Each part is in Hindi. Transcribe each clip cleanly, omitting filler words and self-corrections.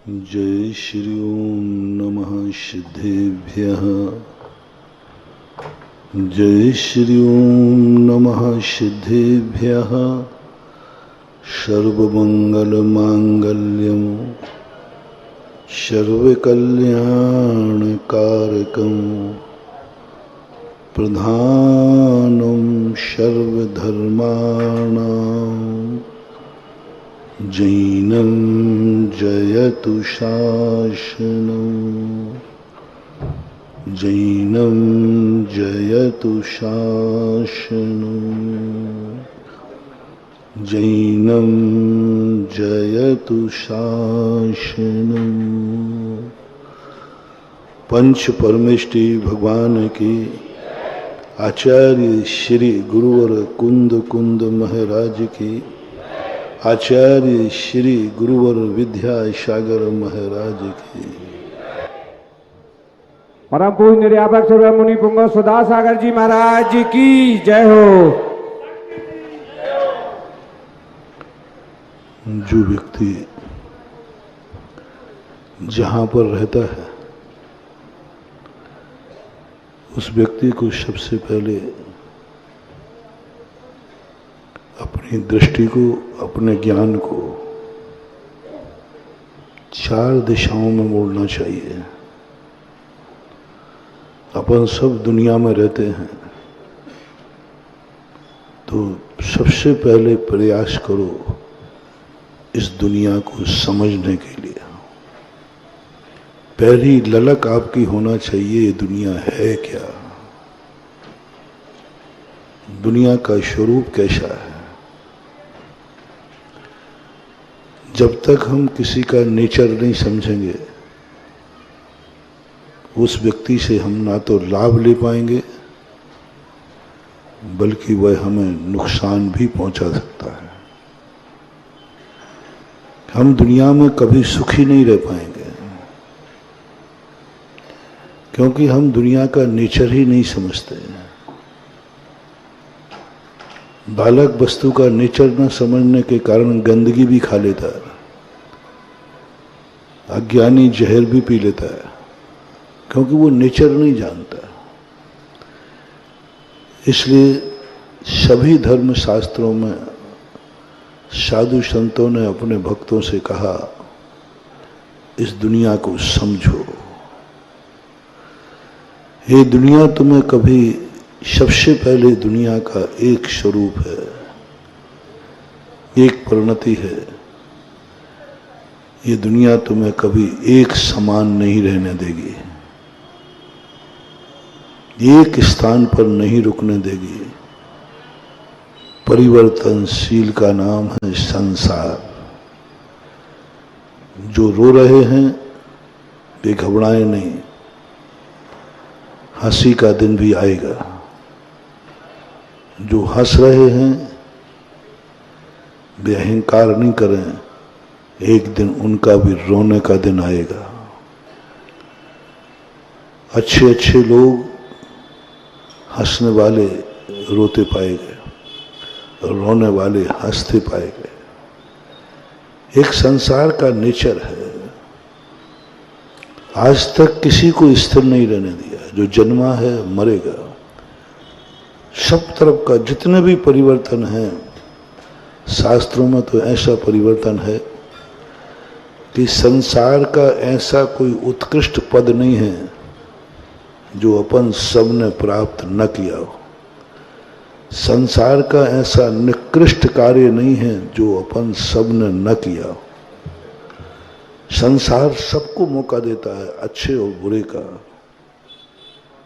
जय श्री ओम नमः सिद्धेभ्यः। जय श्री ओम नमः सिद्धेभ्यः। सर्वमंगलमांगल्यं सर्वकल्याणकारकं प्रधानं सर्वधर्माणां जैनं जयतु शासनं। जैनं जयतु शासनं। जैनं जयतु शासनं। पंच परमेष्टि भगवान की, आचार्य श्री गुरुवर कुंद कुंद महाराज की, आचार्य श्री गुरुवर विद्यासागर महाराज की। परम पूज्य निर्यापक सर्व मुनि पुंगव सुधा सागर जी महाराज की जय हो। जो व्यक्ति जहां पर रहता है उस व्यक्ति को सबसे पहले अपनी दृष्टि को, अपने ज्ञान को चार दिशाओं में मोड़ना चाहिए। अपन सब दुनिया में रहते हैं तो सबसे पहले प्रयास करो इस दुनिया को समझने के लिए। पहली ललक आपकी होना चाहिए, ये दुनिया है क्या, दुनिया का स्वरूप कैसा है। जब तक हम किसी का नेचर नहीं समझेंगे उस व्यक्ति से हम ना तो लाभ ले पाएंगे बल्कि वह हमें नुकसान भी पहुंचा सकता है। हम दुनिया में कभी सुखी नहीं रह पाएंगे क्योंकि हम दुनिया का नेचर ही नहीं समझते। बालक वस्तु का नेचर न समझने के कारण गंदगी भी खा लेता है, अज्ञानी जहर भी पी लेता है क्योंकि वो नेचर नहीं जानता। इसलिए सभी धर्म शास्त्रों में साधु संतों ने अपने भक्तों से कहा, इस दुनिया को समझो। ये दुनिया तुम्हें कभी, सबसे पहले दुनिया का एक स्वरूप है, एक परिणति है। ये दुनिया तुम्हें कभी एक समान नहीं रहने देगी, एक स्थान पर नहीं रुकने देगी। परिवर्तनशील का नाम है संसार। जो रो रहे हैं वे घबराए नहीं, हंसी का दिन भी आएगा। जो हंस रहे हैं वे अहंकार नहीं करें, एक दिन उनका भी रोने का दिन आएगा। अच्छे अच्छे लोग, हंसने वाले रोते पाए गए, रोने वाले हंसते पाए गए। एक संसार का नेचर है। आज तक किसी को स्थिर नहीं रहने दिया। जो जन्मा है मरेगा। सब तरफ का जितने भी परिवर्तन है, शास्त्रों में तो ऐसा परिवर्तन है कि संसार का ऐसा कोई उत्कृष्ट पद नहीं है जो अपन सबने प्राप्त न किया हो। संसार का ऐसा निकृष्ट कार्य नहीं है जो अपन सबने न किया हो। संसार सबको मौका देता है, अच्छे और बुरे का।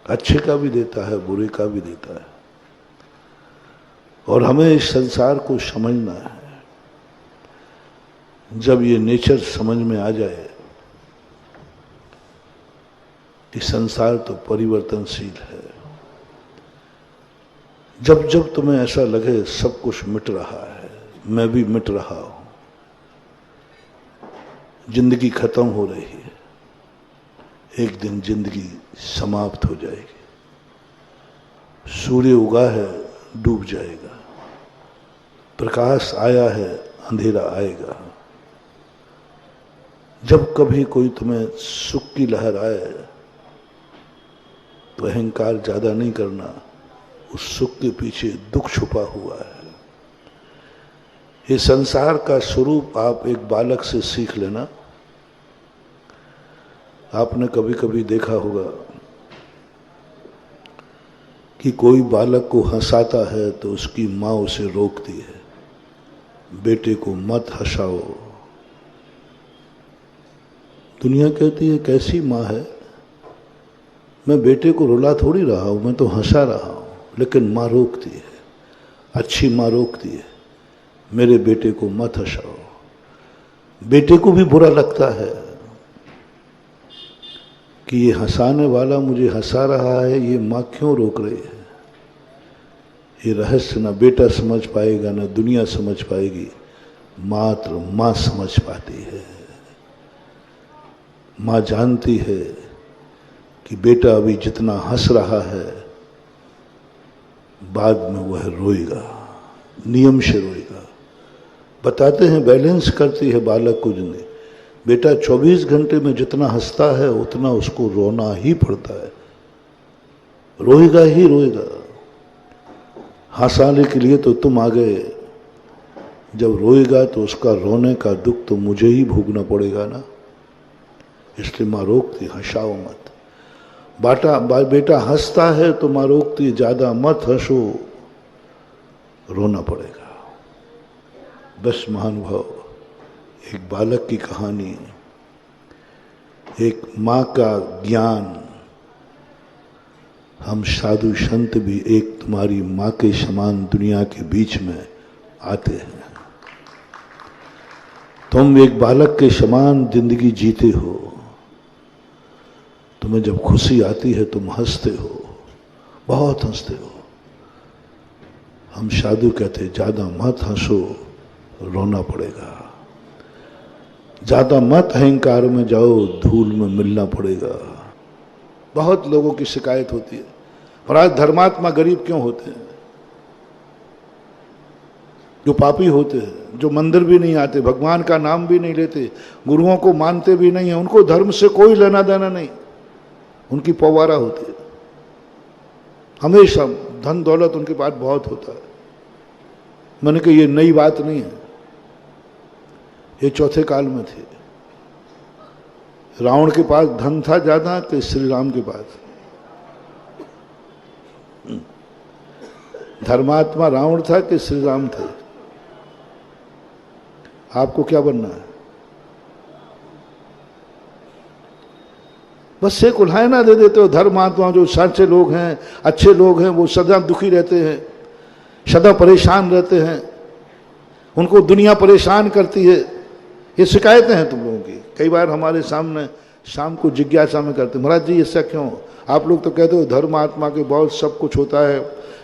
अच्छे का भी देता है, बुरे का भी देता है। और हमें इस संसार को समझना है। जब ये नेचर समझ में आ जाए कि संसार तो परिवर्तनशील है, जब जब तुम्हें ऐसा लगे सब कुछ मिट रहा है, मैं भी मिट रहा हूं, जिंदगी खत्म हो रही है, एक दिन जिंदगी समाप्त हो जाएगी। सूर्य उगा है, डूब जाएगा। प्रकाश आया है, अंधेरा आएगा। जब कभी कोई तुम्हें सुख की लहर आए तो अहंकार ज्यादा नहीं करना, उस सुख के पीछे दुख छुपा हुआ है। ये संसार का स्वरूप आप एक बालक से सीख लेना। आपने कभी कभी देखा होगा कि कोई बालक को हंसाता है तो उसकी माँ उसे रोकती है, बेटे को मत हंसाओ। दुनिया कहती है कैसी माँ है, मैं बेटे को रुला थोड़ी रहा हूं, मैं तो हंसा रहा हूं। लेकिन माँ रोकती है, अच्छी माँ रोकती है, मेरे बेटे को मत हंसाओ। बेटे को भी बुरा लगता है कि ये हंसाने वाला मुझे हंसा रहा है, ये माँ क्यों रोक रही है। ये रहस्य ना बेटा समझ पाएगा ना दुनिया समझ पाएगी, मात्र माँ समझ पाती है। माँ जानती है कि बेटा अभी जितना हंस रहा है बाद में वह रोएगा, नियम से रोएगा। बताते हैं बैलेंस करती है बालक को जिंदगी। बेटा 24 घंटे में जितना हंसता है उतना उसको रोना ही पड़ता है, रोएगा ही रोएगा। हंसाने के लिए तो तुम आ गए, जब रोएगा तो उसका रोने का दुख तो मुझे ही भोगना पड़ेगा ना। इसलिए माँ रोकती, हंसाओ मत। बेटा हंसता है तो माँ रोकती, ज्यादा मत हंसो, रोना पड़ेगा। बस महानुभाव, एक बालक की कहानी, एक माँ का ज्ञान। हम साधु संत भी एक तुम्हारी माँ के समान दुनिया के बीच में आते हैं। तुम एक बालक के समान जिंदगी जीते हो। तुम्हें जब खुशी आती है तुम हंसते हो, बहुत हंसते हो। हम साधु कहते ज्यादा मत हंसो, रोना पड़ेगा। ज्यादा मत अहंकार में जाओ, धूल में मिलना पड़ेगा। बहुत लोगों की शिकायत होती है, महाराज धर्मात्मा गरीब क्यों होते हैं? जो पापी होते हैं, जो मंदिर भी नहीं आते, भगवान का नाम भी नहीं लेते, गुरुओं को मानते भी नहीं है, उनको धर्म से कोई लेना देना नहीं, उनकी पवारा होती है। हमेशा धन दौलत उनके पास बहुत होता है। मैंने कहा ये नई बात नहीं है, ये चौथे काल में थे। रावण के पास धन था ज्यादा कि श्री राम के पास? धर्मात्मा रावण था कि श्री राम थे? आपको क्या बनना है? बस एक उल्हायना दे देते हो। धर्मात्मा जो सच्चे लोग हैं, अच्छे लोग हैं, वो सदा दुखी रहते हैं, सदा परेशान रहते हैं, उनको दुनिया परेशान करती है। ये शिकायतें हैं तुम लोगों की। कई बार हमारे सामने शाम को जिज्ञासा में करते, महाराज जी ऐसा क्यों? आप लोग तो कहते हो धर्मात्मा के बहुत सब कुछ होता है,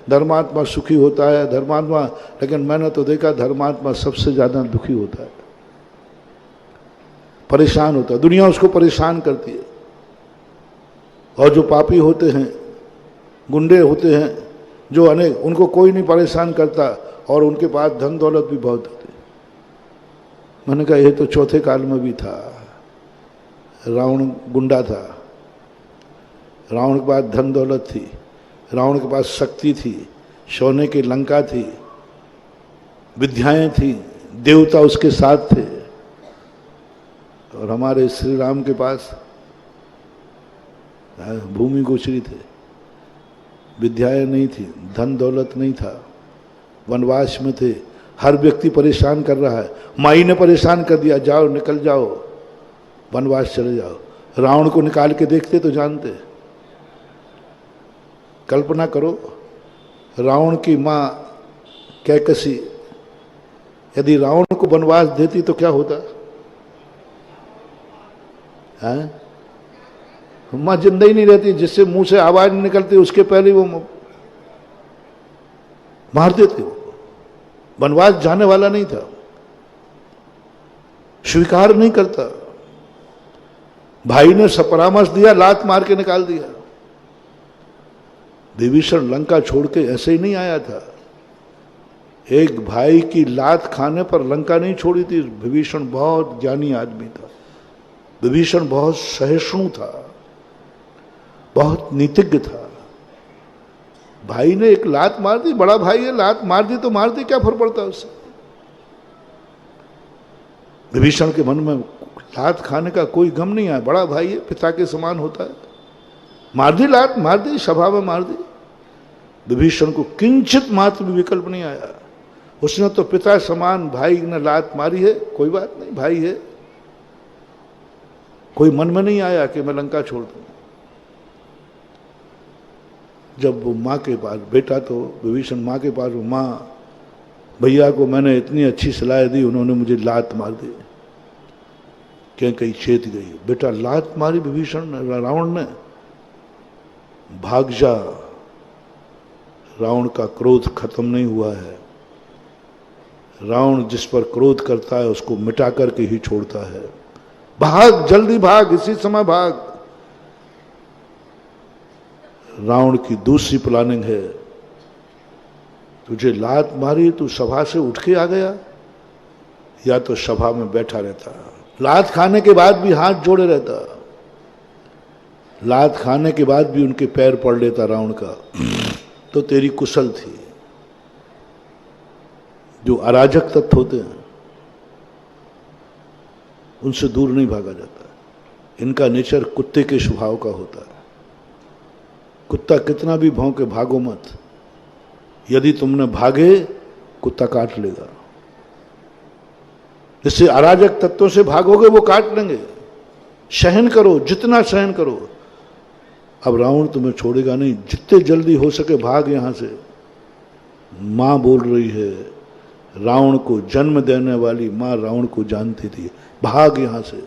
धर्मात्मा सुखी होता है, धर्मात्मा। लेकिन मैंने तो देखा धर्मात्मा सबसे ज्यादा दुखी होता है, परेशान होता है, दुनिया उसको परेशान करती है। और जो पापी होते हैं, गुंडे होते हैं, जो अनेक, उनको कोई नहीं परेशान करता और उनके पास धन दौलत भी बहुत होती है। मैंने कहा ये तो चौथे काल में भी था। रावण गुंडा था, रावण के पास धन दौलत थी, रावण के पास शक्ति थी, सोने की लंका थी, विद्याएं थी, देवता उसके साथ थे। और हमारे श्री राम के पास भूमि गोचरी थे, विद्याएं नहीं थी, धन दौलत नहीं था, वनवास में थे। हर व्यक्ति परेशान कर रहा है, माई ने परेशान कर दिया, जाओ निकल जाओ, वनवास चले जाओ। रावण को निकाल के देखते तो जानते। कल्पना करो, रावण की माँ कैकसी यदि रावण को वनवास देती तो क्या होता है? माँ जिंदा ही नहीं रहती, जिससे मुंह से आवाज नहीं निकलती उसके पहले वो मार देते। वनवास जाने वाला नहीं था, स्वीकार नहीं करता। भाई ने परामर्श दिया, लात मार के निकाल दिया। विभीषण लंका छोड़ के ऐसे ही नहीं आया था। एक भाई की लात खाने पर लंका नहीं छोड़ी थी। विभीषण बहुत ज्ञानी आदमी था, विभीषण बहुत सहिष्णु था, बहुत नीतिज्ञ था। भाई ने एक लात मार दी, बड़ा भाई है, लात मार दी तो मार दी, क्या फर्क पड़ता है उससे। विभीषण के मन में लात खाने का कोई गम नहीं आया, बड़ा भाई है, पिता के समान होता है, मार दी लात, मार दी, सभा में मार दी। विभीषण को किंचित मात्र भी विकल्प नहीं आया। उसने तो पिता समान भाई ने लात मारी है, कोई बात नहीं, भाई है, कोई मन में नहीं आया कि मैं लंका छोड़ दूं। जब वो माँ के पास, बेटा तो विभीषण माँ के पास, माँ भैया को मैंने इतनी अच्छी सलाह दी, उन्होंने मुझे लात मार दी, क्या कहीं चेत गई। बेटा लात मारी विभीषण रावण ने, भाग जा, रावण का क्रोध खत्म नहीं हुआ है। रावण जिस पर क्रोध करता है उसको मिटा करके ही छोड़ता है। भाग, जल्दी भाग, इसी समय भाग। रावण की दूसरी प्लानिंग है, तुझे लात मारी, तू सभा से उठ के आ गया, या तो सभा में बैठा रहता, लात खाने के बाद भी हाथ जोड़े रहता, लात खाने के बाद भी उनके पैर पड़ लेता रावण का, तो तेरी कुशल थी। जो अराजक तत्व होते हैं उनसे दूर नहीं भागा जाता। इनका नेचर कुत्ते के स्वभाव का होता है। कुत्ता कितना भी भौंके, भागो मत, यदि तुमने भागे कुत्ता काट लेगा। इससे अराजक तत्वों से भागोगे वो काट लेंगे। सहन करो, जितना सहन करो। अब रावण तुम्हें छोड़ेगा नहीं, जितने जल्दी हो सके भाग यहां से। मां बोल रही है, रावण को जन्म देने वाली मां रावण को जानती थी, भाग यहां से।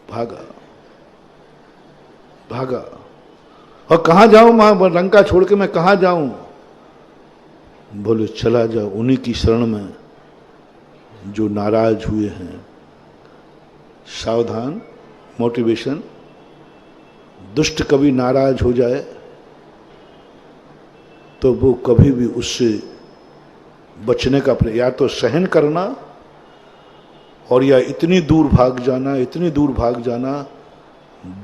भागा, भागा। और कहां जाऊं मां, लंका छोड़ के मैं कहां जाऊं? बोले चला जा उन्हीं की शरण में जो नाराज हुए हैं। सावधान, मोटिवेशन। दुष्ट कभी नाराज हो जाए तो वो कभी भी उससे बचने का प्रयास, या तो सहन करना और या इतनी दूर भाग जाना, इतनी दूर भाग जाना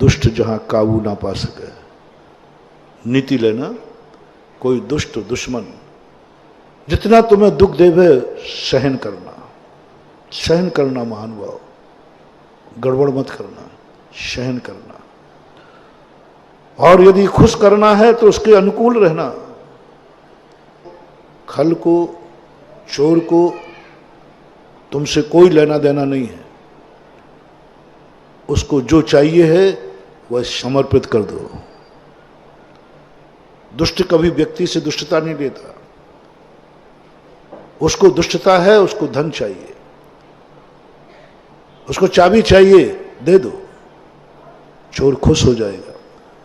दुष्ट जहां काबू ना पा सके। नीति लेना, कोई दुष्ट दुश्मन जितना तुम्हें दुख देवे सहन करना, सहन करना महानुभाव, गड़बड़ मत करना, सहन करना। और यदि खुश करना है तो उसके अनुकूल रहना। खल को, चोर को तुमसे कोई लेना देना नहीं है। उसको जो चाहिए है वह समर्पित कर दो। दुष्ट कभी व्यक्ति से दुष्टता नहीं लेता। उसको दुष्टता है, उसको धन चाहिए, उसको चाबी चाहिए, दे दो। चोर खुश हो जाएगा,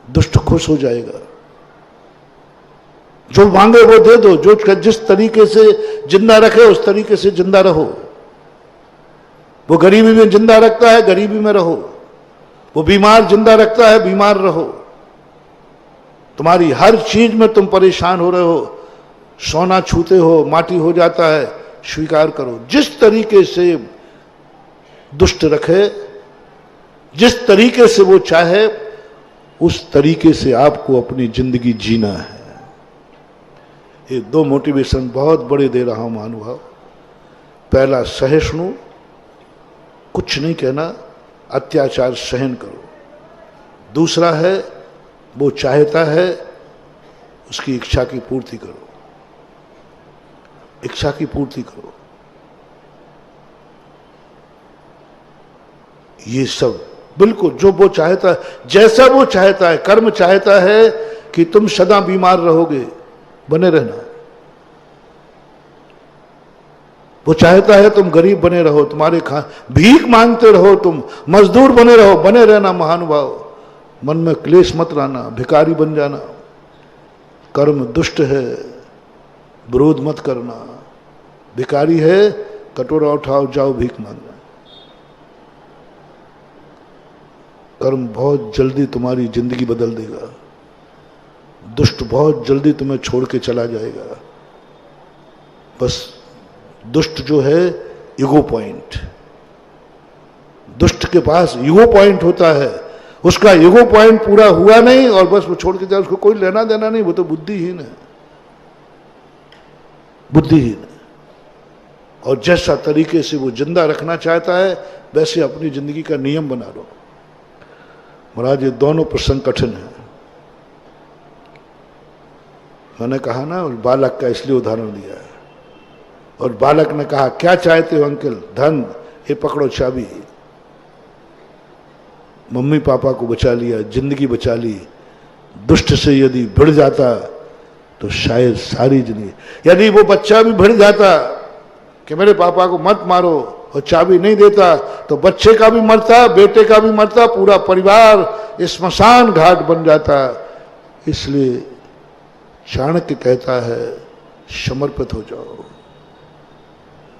दुष्ट खुश हो जाएगा। जो मांगे वो दे दो। जो जिस तरीके से जिंदा रखे उस तरीके से जिंदा रहो। वो गरीबी में जिंदा रखता है, गरीबी में रहो। वो बीमार जिंदा रखता है, बीमार रहो। तुम्हारी हर चीज में तुम परेशान हो रहे हो, सोना छूते हो माटी हो जाता है, स्वीकार करो। जिस तरीके से दुष्ट रखे, जिस तरीके से वो चाहे, उस तरीके से आपको अपनी जिंदगी जीना है। ये दो मोटिवेशन बहुत बड़े दे रहा हूं महानुभाव। पहला, सहिष्णु, कुछ नहीं कहना, अत्याचार सहन करो। दूसरा है, वो चाहता है उसकी इच्छा की पूर्ति करो, इच्छा की पूर्ति करो। ये सब बिल्कुल जो वो चाहता है, जैसा वो चाहता है। कर्म चाहता है कि तुम सदा बीमार रहोगे, बने रहना। वो चाहता है तुम गरीब बने रहो, तुम्हारे भीख मांगते रहो, तुम मजदूर बने रहो, बने रहना महानुभाव। मन में क्लेश मत लाना, भिखारी बन जाना। कर्म दुष्ट है, विरोध मत करना। भिखारी है, कटोरा उठाओ, जाओ भीख मांगना। कर्म बहुत जल्दी तुम्हारी जिंदगी बदल देगा। दुष्ट बहुत जल्दी तुम्हें छोड़ के चला जाएगा। बस दुष्ट जो है ईगो पॉइंट, दुष्ट के पास ईगो पॉइंट होता है, उसका ईगो पॉइंट पूरा हुआ नहीं और बस वो छोड़ के जाए, उसको कोई लेना देना नहीं, वो तो बुद्धिहीन है, बुद्धिहीन है। और जैसा तरीके से वो जिंदा रखना चाहता है वैसे अपनी जिंदगी का नियम बना लो। महाराज ये दोनों प्रसंग कठिन है। मैंने कहा ना उस बालक का इसलिए उदाहरण दिया है, और बालक ने कहा क्या चाहते हो अंकल? धन, ये पकड़ो चाबी। मम्मी पापा को बचा लिया, जिंदगी बचा ली। दुष्ट से यदि भिड़ जाता तो शायद सारी जिंदगी, यदि वो बच्चा भी भिड़ जाता कि मेरे पापा को मत मारो और चाबी नहीं देता, तो बच्चे का भी मरता, बेटे का भी मरता, पूरा परिवार स्मशान घाट बन जाता। इसलिए चाणक्य कहता है समर्पित हो जाओ,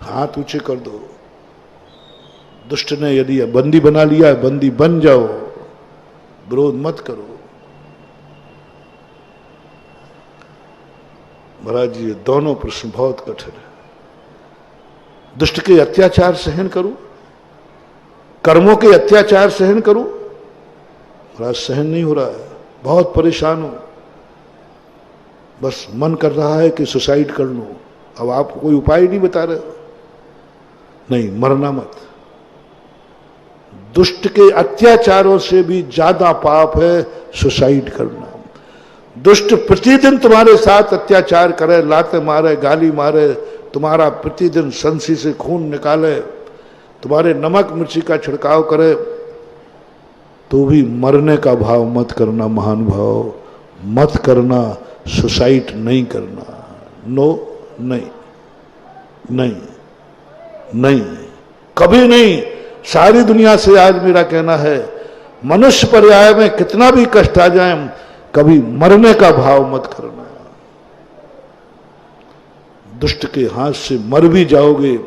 हाथ ऊंचे कर दो। दुष्ट ने यदि बंदी बना लिया है, बंदी बन जाओ, विरोध मत करो। महाराज ये दोनों प्रश्न बहुत कठिन है। दुष्ट के अत्याचार सहन करूं, कर्मों के अत्याचार सहन करूं, महाराज सहन नहीं हो रहा है, बहुत परेशान हूं। बस मन कर रहा है कि सुसाइड कर लूं। अब आप कोई उपाय नहीं बता रहे। नहीं, मरना मत। दुष्ट के अत्याचारों से भी ज्यादा पाप है सुसाइड करना। दुष्ट प्रतिदिन तुम्हारे साथ अत्याचार करे, लाते मारे, गाली मारे, तुम्हारा प्रतिदिन संसी से खून निकाले, तुम्हारे नमक मिर्ची का छिड़काव करे, तो भी मरने का भाव मत करना महानुभाव, मत करना। सुसाइड नहीं करना। नो, नहीं, नहीं, नहीं, कभी नहीं। सारी दुनिया से आज मेरा कहना है, मनुष्य पर्याय में कितना भी कष्ट आ जाए, कभी मरने का भाव मत करना। दुष्ट के हाथ से मर भी जाओगे,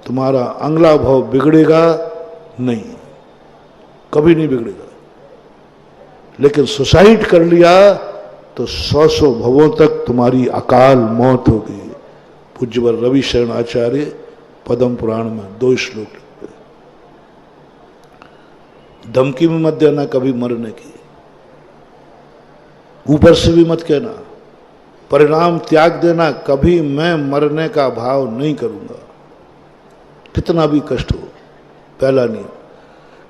तुम्हारा अगला भाव बिगड़ेगा नहीं, कभी नहीं बिगड़ेगा। लेकिन सुसाइड कर लिया तो 100 भवों तक तुम्हारी अकाल मौत होगी। पूज्यवर रवि शरण आचार्य पद्म पुराण में 2 श्लोक लिखते। धमकी में मत देना कभी मरने की, ऊपर से भी मत कहना, परिणाम त्याग देना, कभी मैं मरने का भाव नहीं करूंगा, कितना भी कष्ट हो। पहला नियम।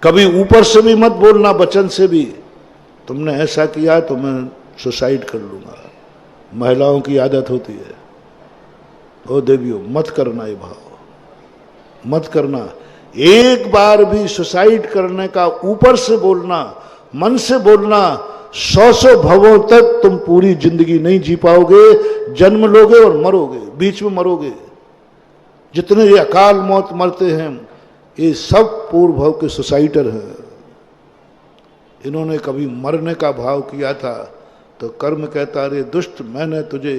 कभी ऊपर से भी मत बोलना, वचन से भी, तुमने ऐसा किया तो मैं सुसाइड कर लूंगा। महिलाओं की आदत होती है। ओ देवियों, मत करना ये भाव, मत करना। एक बार भी सुसाइड करने का ऊपर से बोलना, मन से बोलना, 100 भवों तक तुम पूरी जिंदगी नहीं जी पाओगे। जन्म लोगे और मरोगे, बीच में मरोगे। जितने ये अकाल मौत मरते हैं ये सब पूर्व भव के सुसाइडर हैं। इन्होंने कभी मरने का भाव किया था तो कर्म कहता, अरे दुष्ट, मैंने तुझे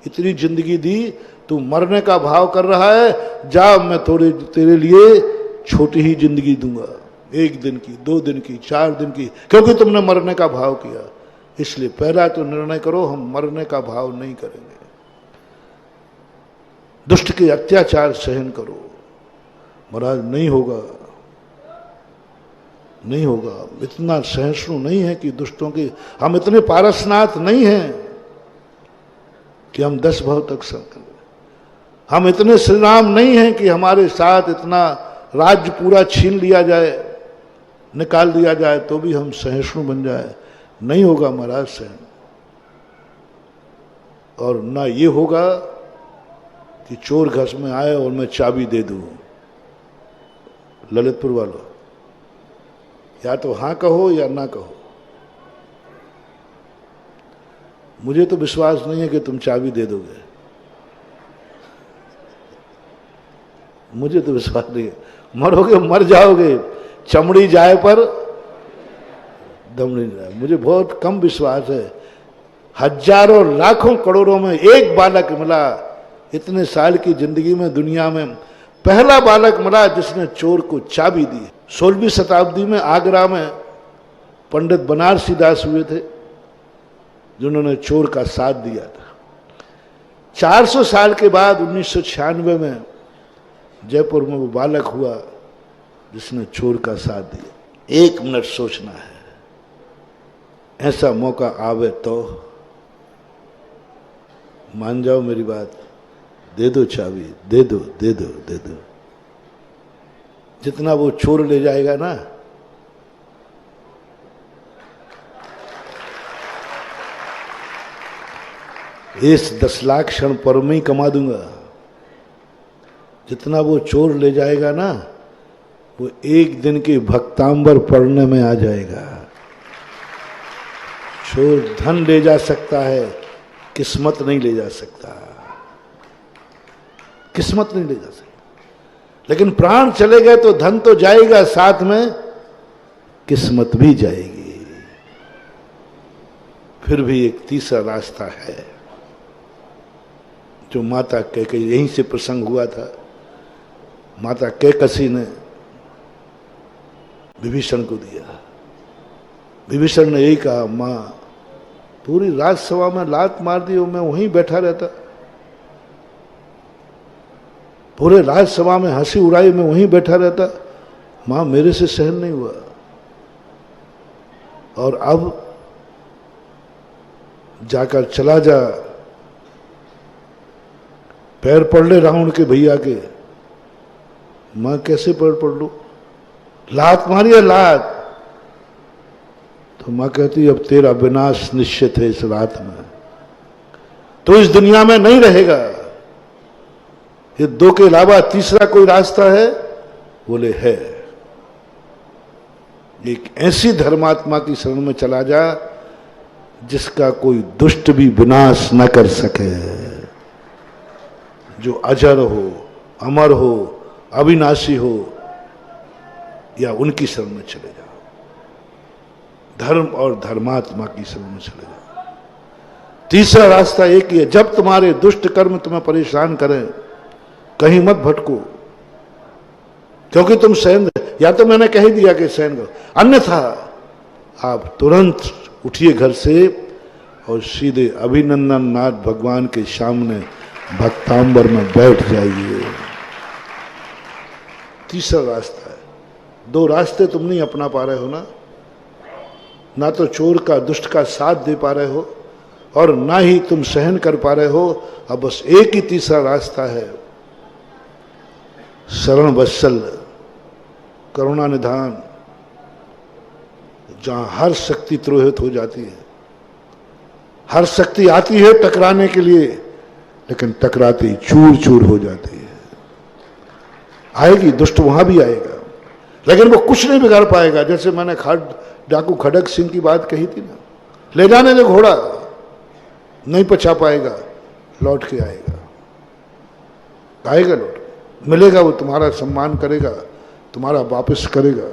इतनी जिंदगी दी, तू मरने का भाव कर रहा है, जा मैं तेरे लिए छोटी ही जिंदगी दूंगा, 1 दिन की, 2 दिन की, 4 दिन की, क्योंकि तुमने मरने का भाव किया। इसलिए पहला तो निर्णय करो, हम मरने का भाव नहीं करेंगे। दुष्ट के अत्याचार सहन करो। महाराज नहीं होगा, नहीं होगा। इतना सहिष्णु नहीं है कि दुष्टों की, हम इतने पारसनाथ नहीं हैं कि हम 10 भाव तक सहन करें। हम इतने श्री राम नहीं हैं कि हमारे साथ इतना राज्य पूरा छीन लिया जाए, निकाल दिया जाए तो भी हम सहिष्णु बन जाए। नहीं होगा महाराज सहन। और ना ये होगा कि चोर घर में आए और मैं चाबी दे दूं। ललितपुर वालों, या तो हां कहो या ना कहो। मुझे तो विश्वास नहीं है कि तुम चाबी दे दोगे, मुझे तो विश्वास नहीं है। मरोगे, मर जाओगे, चमड़ी जाए पर दम नहीं जाए। मुझे बहुत कम विश्वास है। हजारों लाखों करोड़ों में एक बालक मिला इतने साल की जिंदगी में, दुनिया में पहला बालक मिला जिसने चोर को चाबी दी। 16वीं शताब्दी में आगरा में पंडित बनारसी दास हुए थे जिन्होंने चोर का साथ दिया था। 400 साल के बाद 1996 में जयपुर में वो बालक हुआ जिसने चोर का साथ दिया। 1 मिनट सोचना है, ऐसा मौका आवे तो मान जाओ मेरी बात, दे दो चाबी, दे दो दे दो दे दो। जितना वो चोर ले जाएगा ना, इस 10 लाख क्षण पर में ही कमा दूंगा। जितना वो चोर ले जाएगा ना, वो 1 दिन के भक्तांबर पढ़ने में आ जाएगा। चोर धन ले जा सकता है, किस्मत नहीं ले जा सकता। किस्मत नहीं ले जा सकता। लेकिन प्राण चले गए तो धन तो जाएगा, साथ में किस्मत भी जाएगी। फिर भी एक तीसरा रास्ता है जो माता कैकेयी, यहीं से प्रसंग हुआ था। माता कैकसी ने विभीषण को दिया। विभीषण ने यही कहा, मां पूरी राजसभा में लात मार दी और मैं वहीं बैठा रहता, पूरे राजसभा में हंसी उड़ाई, मैं वहीं बैठा रहता, मां मेरे से सहन नहीं हुआ। और अब जाकर चला जा, पैर पड़ ले रावण के भैया के। मां कैसे पैर पड़ लूं? लात मारी है लात। तो मां कहती, अब तेरा विनाश निश्चित है इस रात में, तो इस दुनिया में नहीं रहेगा। ये 2 के अलावा तीसरा कोई रास्ता है? बोले है। एक ऐसी धर्मात्मा की शरण में चला जा जिसका कोई दुष्ट भी विनाश न कर सके, जो अजर हो, अमर हो, अविनाशी हो, या उनकी शरण में चले जाओ। धर्म और धर्मात्मा की शरण में चले जाओ। तीसरा रास्ता एक ही है, जब तुम्हारे दुष्ट कर्म तुम्हें परेशान करें, कहीं मत भटको, क्योंकि तुम सहन, या तो मैंने कह ही दिया कि सहन करो, अन्यथा आप तुरंत उठिए घर से और सीधे अभिनंदन नाथ भगवान के सामने भक्तांबर में बैठ जाइए। तीसरा रास्ता है। 2 रास्ते तुम नहीं अपना पा रहे हो ना तो चोर का, दुष्ट का साथ दे पा रहे हो, और ना ही तुम सहन कर पा रहे हो। अब बस एक ही तीसरा रास्ता है, शरण वत्सल, करुणा निधान, जहां हर शक्ति तिरोहित हो जाती है। हर शक्ति आती है टकराने के लिए, लेकिन टकराते ही चूर चूर हो जाती है। आएगी, दुष्ट वहां भी आएगा, लेकिन वो कुछ नहीं बिगाड़ पाएगा। जैसे मैंने डाकू खड़ग सिंह की बात कही थी ना, ले जाने जो घोड़ा नहीं पचा पाएगा, लौट के आएगा। आएगा, लौट मिलेगा, वो तुम्हारा सम्मान करेगा, तुम्हारा वापस करेगा।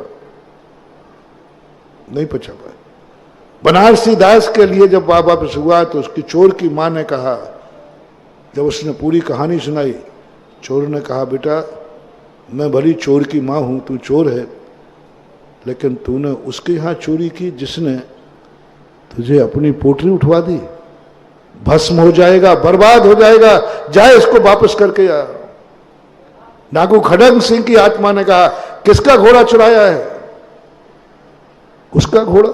नहीं पचा पाए। बनारसी दास के लिए जब वापस हुआ तो उसकी चोर की मां ने कहा, जब उसने पूरी कहानी सुनाई, चोर ने कहा, बेटा मैं भली चोर की मां हूं, तू चोर है, लेकिन तूने उसके यहां चोरी की जिसने तुझे अपनी पोटरी उठवा दी। भस्म हो जाएगा, बर्बाद हो जाएगा, जाए इसको वापस करके आ। डाकू खड़ग सिंह की आत्मा ने कहा, किसका घोड़ा चुराया है? उसका घोड़ा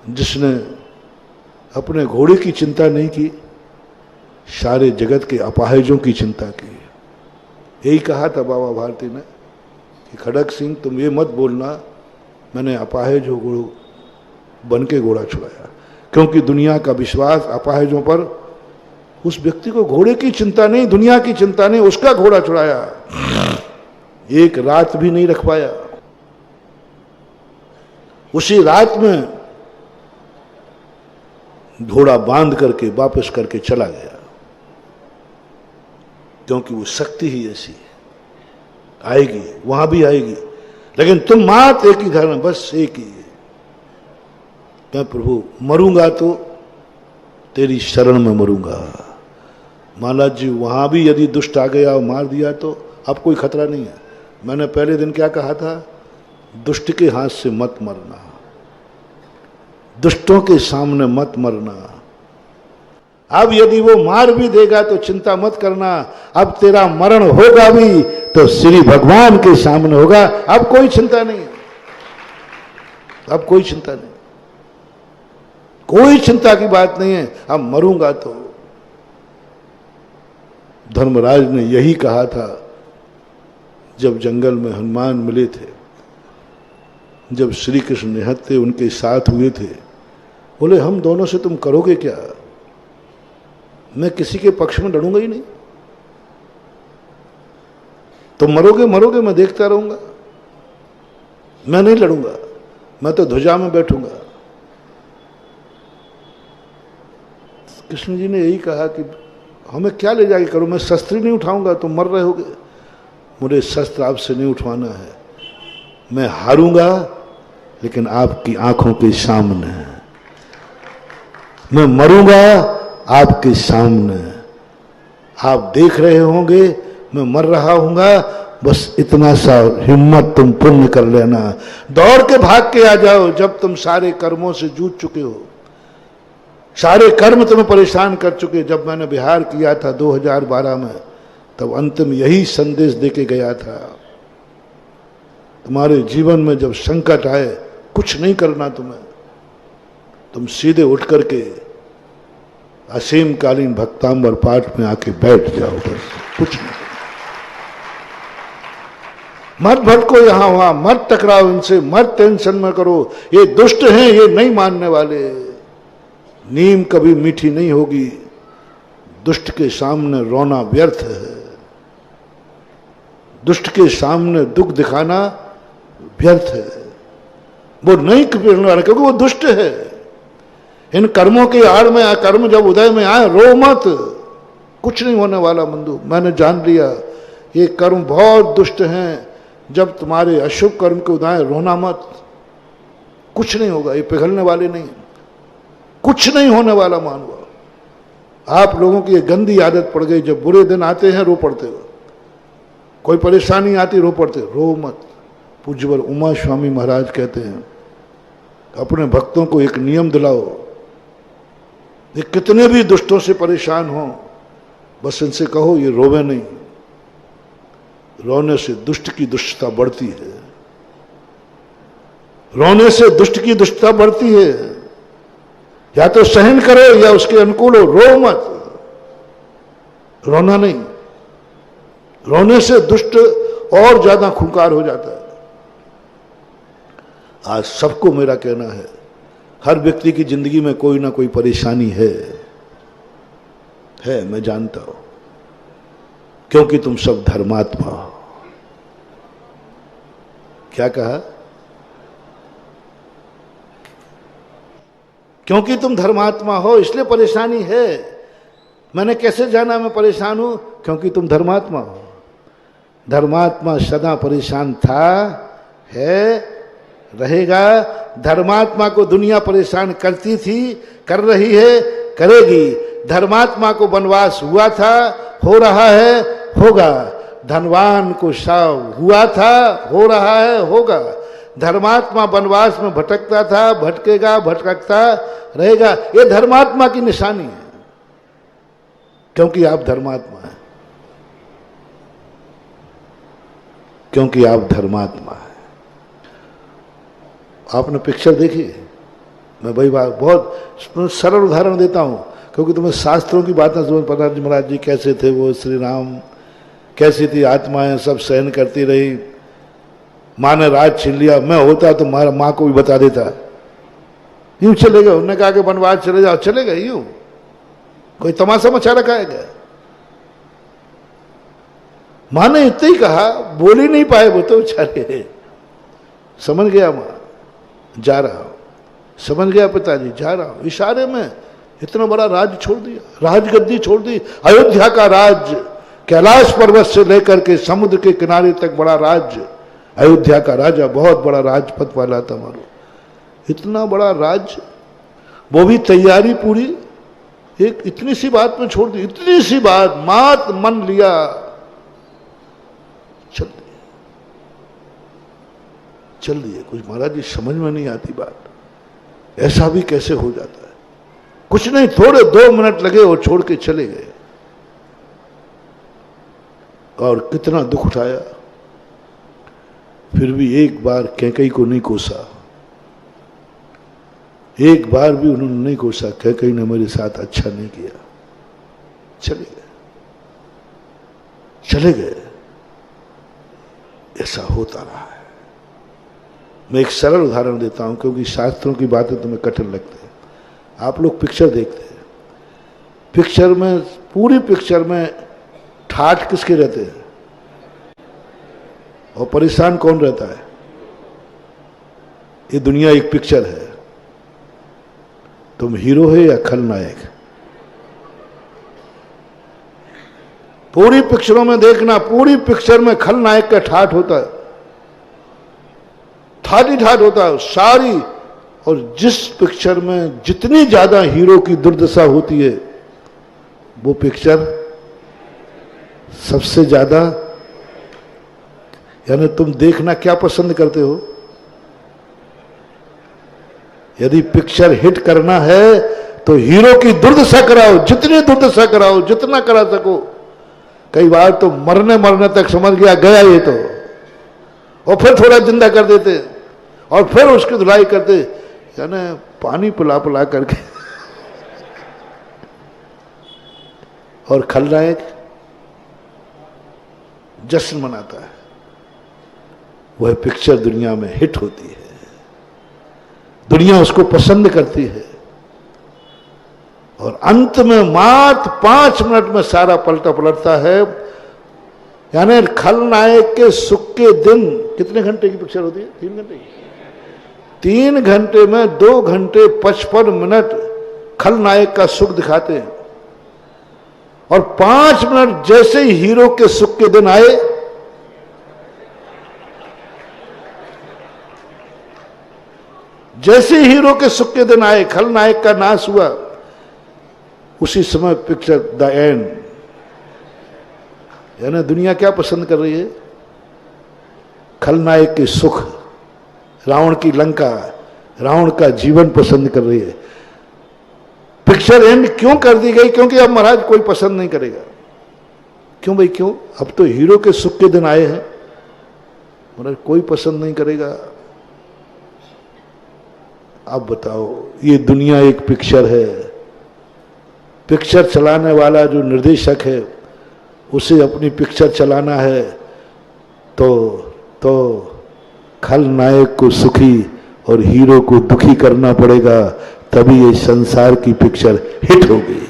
जिसने अपने घोड़े की चिंता नहीं की, सारे जगत के अपाहिजों की चिंता की। यही कहा था बाबा भारती ने कि खड़ग सिंह तुम ये मत बोलना मैंने अपाहिज हो बन के घोड़ा छुड़ाया, क्योंकि दुनिया का विश्वास अपाहिजों पर, उस व्यक्ति को घोड़े की चिंता नहीं, दुनिया की चिंता नहीं, उसका घोड़ा छुड़ाया। एक रात भी नहीं रख पाया। उसी रात में घोड़ा बांध करके वापस करके चला गया, क्योंकि वो शक्ति ही ऐसी है। आएगी, वहां भी आएगी, लेकिन तुम मात एक ही धर्म, बस एक ही है। मैं प्रभु मरूंगा तो तेरी शरण में मरूंगा। महाराज जी वहां भी यदि दुष्ट आ गया और मार दिया तो अब कोई खतरा नहीं है। मैंने पहले दिन क्या कहा था? दुष्ट के हाथ से मत मरना, दुष्टों के सामने मत मरना। अब यदि वो मार भी देगा तो चिंता मत करना, अब तेरा मरण होगा भी तो श्री भगवान के सामने होगा। अब कोई चिंता नहीं है, अब कोई चिंता नहीं, कोई चिंता की बात नहीं है। अब मरूंगा तो धर्मराज ने यही कहा था जब जंगल में हनुमान मिले थे, जब श्री कृष्ण निहत्थे उनके साथ हुए थे। बोले हम दोनों से तुम करोगे क्या? मैं किसी के पक्ष में लड़ूंगा ही नहीं। तुम मरोगे मरोगे, मैं देखता रहूंगा, मैं नहीं लड़ूंगा, मैं तो ध्वजा में बैठूंगा। कृष्ण जी ने यही कहा कि हमें क्या ले जाके करो, मैं शस्त्र नहीं उठाऊंगा, तुम मर रहे होगे। मुझे शस्त्र आपसे नहीं उठवाना है, मैं हारूंगा लेकिन आपकी आंखों के सामने, मैं मरूंगा आपके सामने, आप देख रहे होंगे मैं मर रहा हूंगा। बस इतना सा हिम्मत तुम पुण्य कर लेना, दौड़ के भाग के आ जाओ जब तुम सारे कर्मों से जूझ चुके हो, सारे कर्म तुम्हें परेशान कर चुके। जब मैंने बिहार किया था 2012 में, तब अंतिम यही संदेश देके गया था, तुम्हारे जीवन में जब संकट आए कुछ नहीं करना तुम्हें, तुम सीधे उठ करके असीमकालीन भक्तांबर पाठ में आके बैठ जाओ, बस कुछ नहीं। मत भटको यहां वहां, मत टकराओ इनसे, मत टेंशन में करो, ये दुष्ट हैं, ये नहीं मानने वाले। नीम कभी मीठी नहीं होगी, दुष्ट के सामने रोना व्यर्थ है, दुष्ट के सामने दुख दिखाना व्यर्थ है। वो नहीं करने वाला क्योंकि वो दुष्ट है। इन कर्मों की आड़ में, कर्म जब उदय में आए, रो मत, कुछ नहीं होने वाला बंधु। मैंने जान लिया ये कर्म बहुत दुष्ट हैं। जब तुम्हारे अशुभ कर्म के उदय, रोना मत, कुछ नहीं होगा, ये पिघलने वाले नहीं, कुछ नहीं होने वाला मानव। आप लोगों की ये गंदी आदत पड़ गई, जब बुरे दिन आते हैं रो पड़ते हो, कोई परेशानी आती रो पड़ते, रो मत। पूज्यवर उमा स्वामी महाराज कहते हैं अपने भक्तों को एक नियम दिलाओ, ये कितने भी दुष्टों से परेशान हो, बस इनसे कहो ये रोवे नहीं। रोने से दुष्ट की दुष्टता बढ़ती है, रोने से दुष्ट की दुष्टता बढ़ती है। या तो सहन करो या उसके अनुकूल हो, रो मत, रोना नहीं। रोने से दुष्ट और ज्यादा खूंखार हो जाता है। आज सबको मेरा कहना है, हर व्यक्ति की जिंदगी में कोई ना कोई परेशानी है, मैं जानता हूं, क्योंकि तुम सब धर्मात्मा हो। क्या कहा? क्योंकि तुम धर्मात्मा हो इसलिए परेशानी है। मैंने कैसे जाना मैं परेशान हूं? क्योंकि तुम धर्मात्मा हो। धर्मात्मा सदा परेशान था, है, रहेगा। धर्मात्मा को दुनिया परेशान करती थी, कर रही है, करेगी। धर्मात्मा को वनवास हुआ था, हो रहा है, होगा। धनवान को शाव हुआ था, हो रहा है, होगा। धर्मात्मा वनवास में भटकता था, भटकेगा, भटकता रहेगा। ये धर्मात्मा की निशानी है, क्योंकि आप धर्मात्मा हैं, क्योंकि आप धर्मात्मा हैं। आपने पिक्चर देखी? मैं भाई बहुत सरल उदाहरण देता हूं, क्योंकि तुम्हें शास्त्रों की बातें समझ पता। महाराज जी कैसे थे, वो श्री राम कैसी थी, आत्माएं सब सहन करती रही। माँ ने राज छीन लिया, मैं होता तो माँ को भी बता देता, यूं चले गए। उन्होंने कहा कि वनवास चले जाओ, चले गए यूं, कोई तमाशा मचा रखा है क्या? माँ ने इतना ही कहा, बोल ही नहीं पाए वो तो बेचारे। समझ गया माँ, जा रहा हूं, समझ गया पिताजी, जा रहा हूं। इशारे में इतना बड़ा राज छोड़ दिया, राजगद्दी छोड़ दी। अयोध्या का राज, कैलाश पर्वत से लेकर के समुद्र के किनारे तक बड़ा राज्य, अयोध्या का राजा, बहुत बड़ा राजपथ वाला था मारो। इतना बड़ा राज्य, वो भी तैयारी पूरी एक इतनी सी बात में छोड़ दी, इतनी सी बात, मात मन लिया, चल दिए, चल दिए। कुछ महाराज जी समझ में नहीं आती बात, ऐसा भी कैसे हो जाता है? कुछ नहीं, थोड़े 2 मिनट लगे और छोड़ के चले गए। और कितना दुख उठाया, फिर भी एक बार कैकेयी को नहीं कोसा, एक बार भी उन्होंने नहीं कोसा। कैकेयी ने मेरे साथ अच्छा नहीं किया, चले गए, चले गए। ऐसा होता रहा है। मैं एक सरल उदाहरण देता हूं, क्योंकि शास्त्रों की बातें तुम्हें कठिन लगती है। आप लोग पिक्चर देखते हैं, पिक्चर में, पूरी पिक्चर में ठाठ किसके रहते हैं और परेशान कौन रहता है? ये दुनिया एक पिक्चर है। तुम हीरो है या खलनायक? पूरी पिक्चरों में देखना, पूरी पिक्चर में खलनायक का ठाठ होता है, ठाठ ही ठाठ होता है सारी। और जिस पिक्चर में जितनी ज्यादा हीरो की दुर्दशा होती है, वो पिक्चर सबसे ज्यादा, यानी तुम देखना क्या पसंद करते हो? यदि पिक्चर हिट करना है तो हीरो की दुर्दशा कराओ, जितनी दुर्दशा कराओ, जितना करा सको। कई बार तो मरने मरने तक समझ गया ये तो, और फिर थोड़ा जिंदा कर देते और फिर उसकी धुलाई करते, यानी पानी पिला पिला करके। और खलनायक जश्न मनाता है, वह पिक्चर दुनिया में हिट होती है, दुनिया उसको पसंद करती है, और अंत में मात्र 5 मिनट में सारा पलटा पलटता है। यानी खलनायक के सुख के दिन, कितने घंटे की पिक्चर होती है? 3 घंटे की। 3 घंटे में 2 घंटे 55 मिनट खलनायक का सुख दिखाते हैं, और 5 मिनट जैसे ही हीरो के सुख के दिन आए, जैसे हीरो के सुख के दिन आए, खलनायक का नाश हुआ, उसी समय पिक्चर द एंड। यानी दुनिया क्या पसंद कर रही है? खलनायक के सुख, रावण की लंका, रावण का जीवन पसंद कर रही है। पिक्चर एंड क्यों कर दी गई? क्योंकि अब महाराज कोई पसंद नहीं करेगा। क्यों भाई, क्यों? अब तो हीरो के सुख के दिन आए हैं, महाराज कोई पसंद नहीं करेगा। अब बताओ, ये दुनिया एक पिक्चर है, पिक्चर चलाने वाला जो निर्देशक है, उसे अपनी पिक्चर चलाना है तो खलनायक को सुखी और हीरो को दुखी करना पड़ेगा, तभी ये संसार की पिक्चर हिट होगी।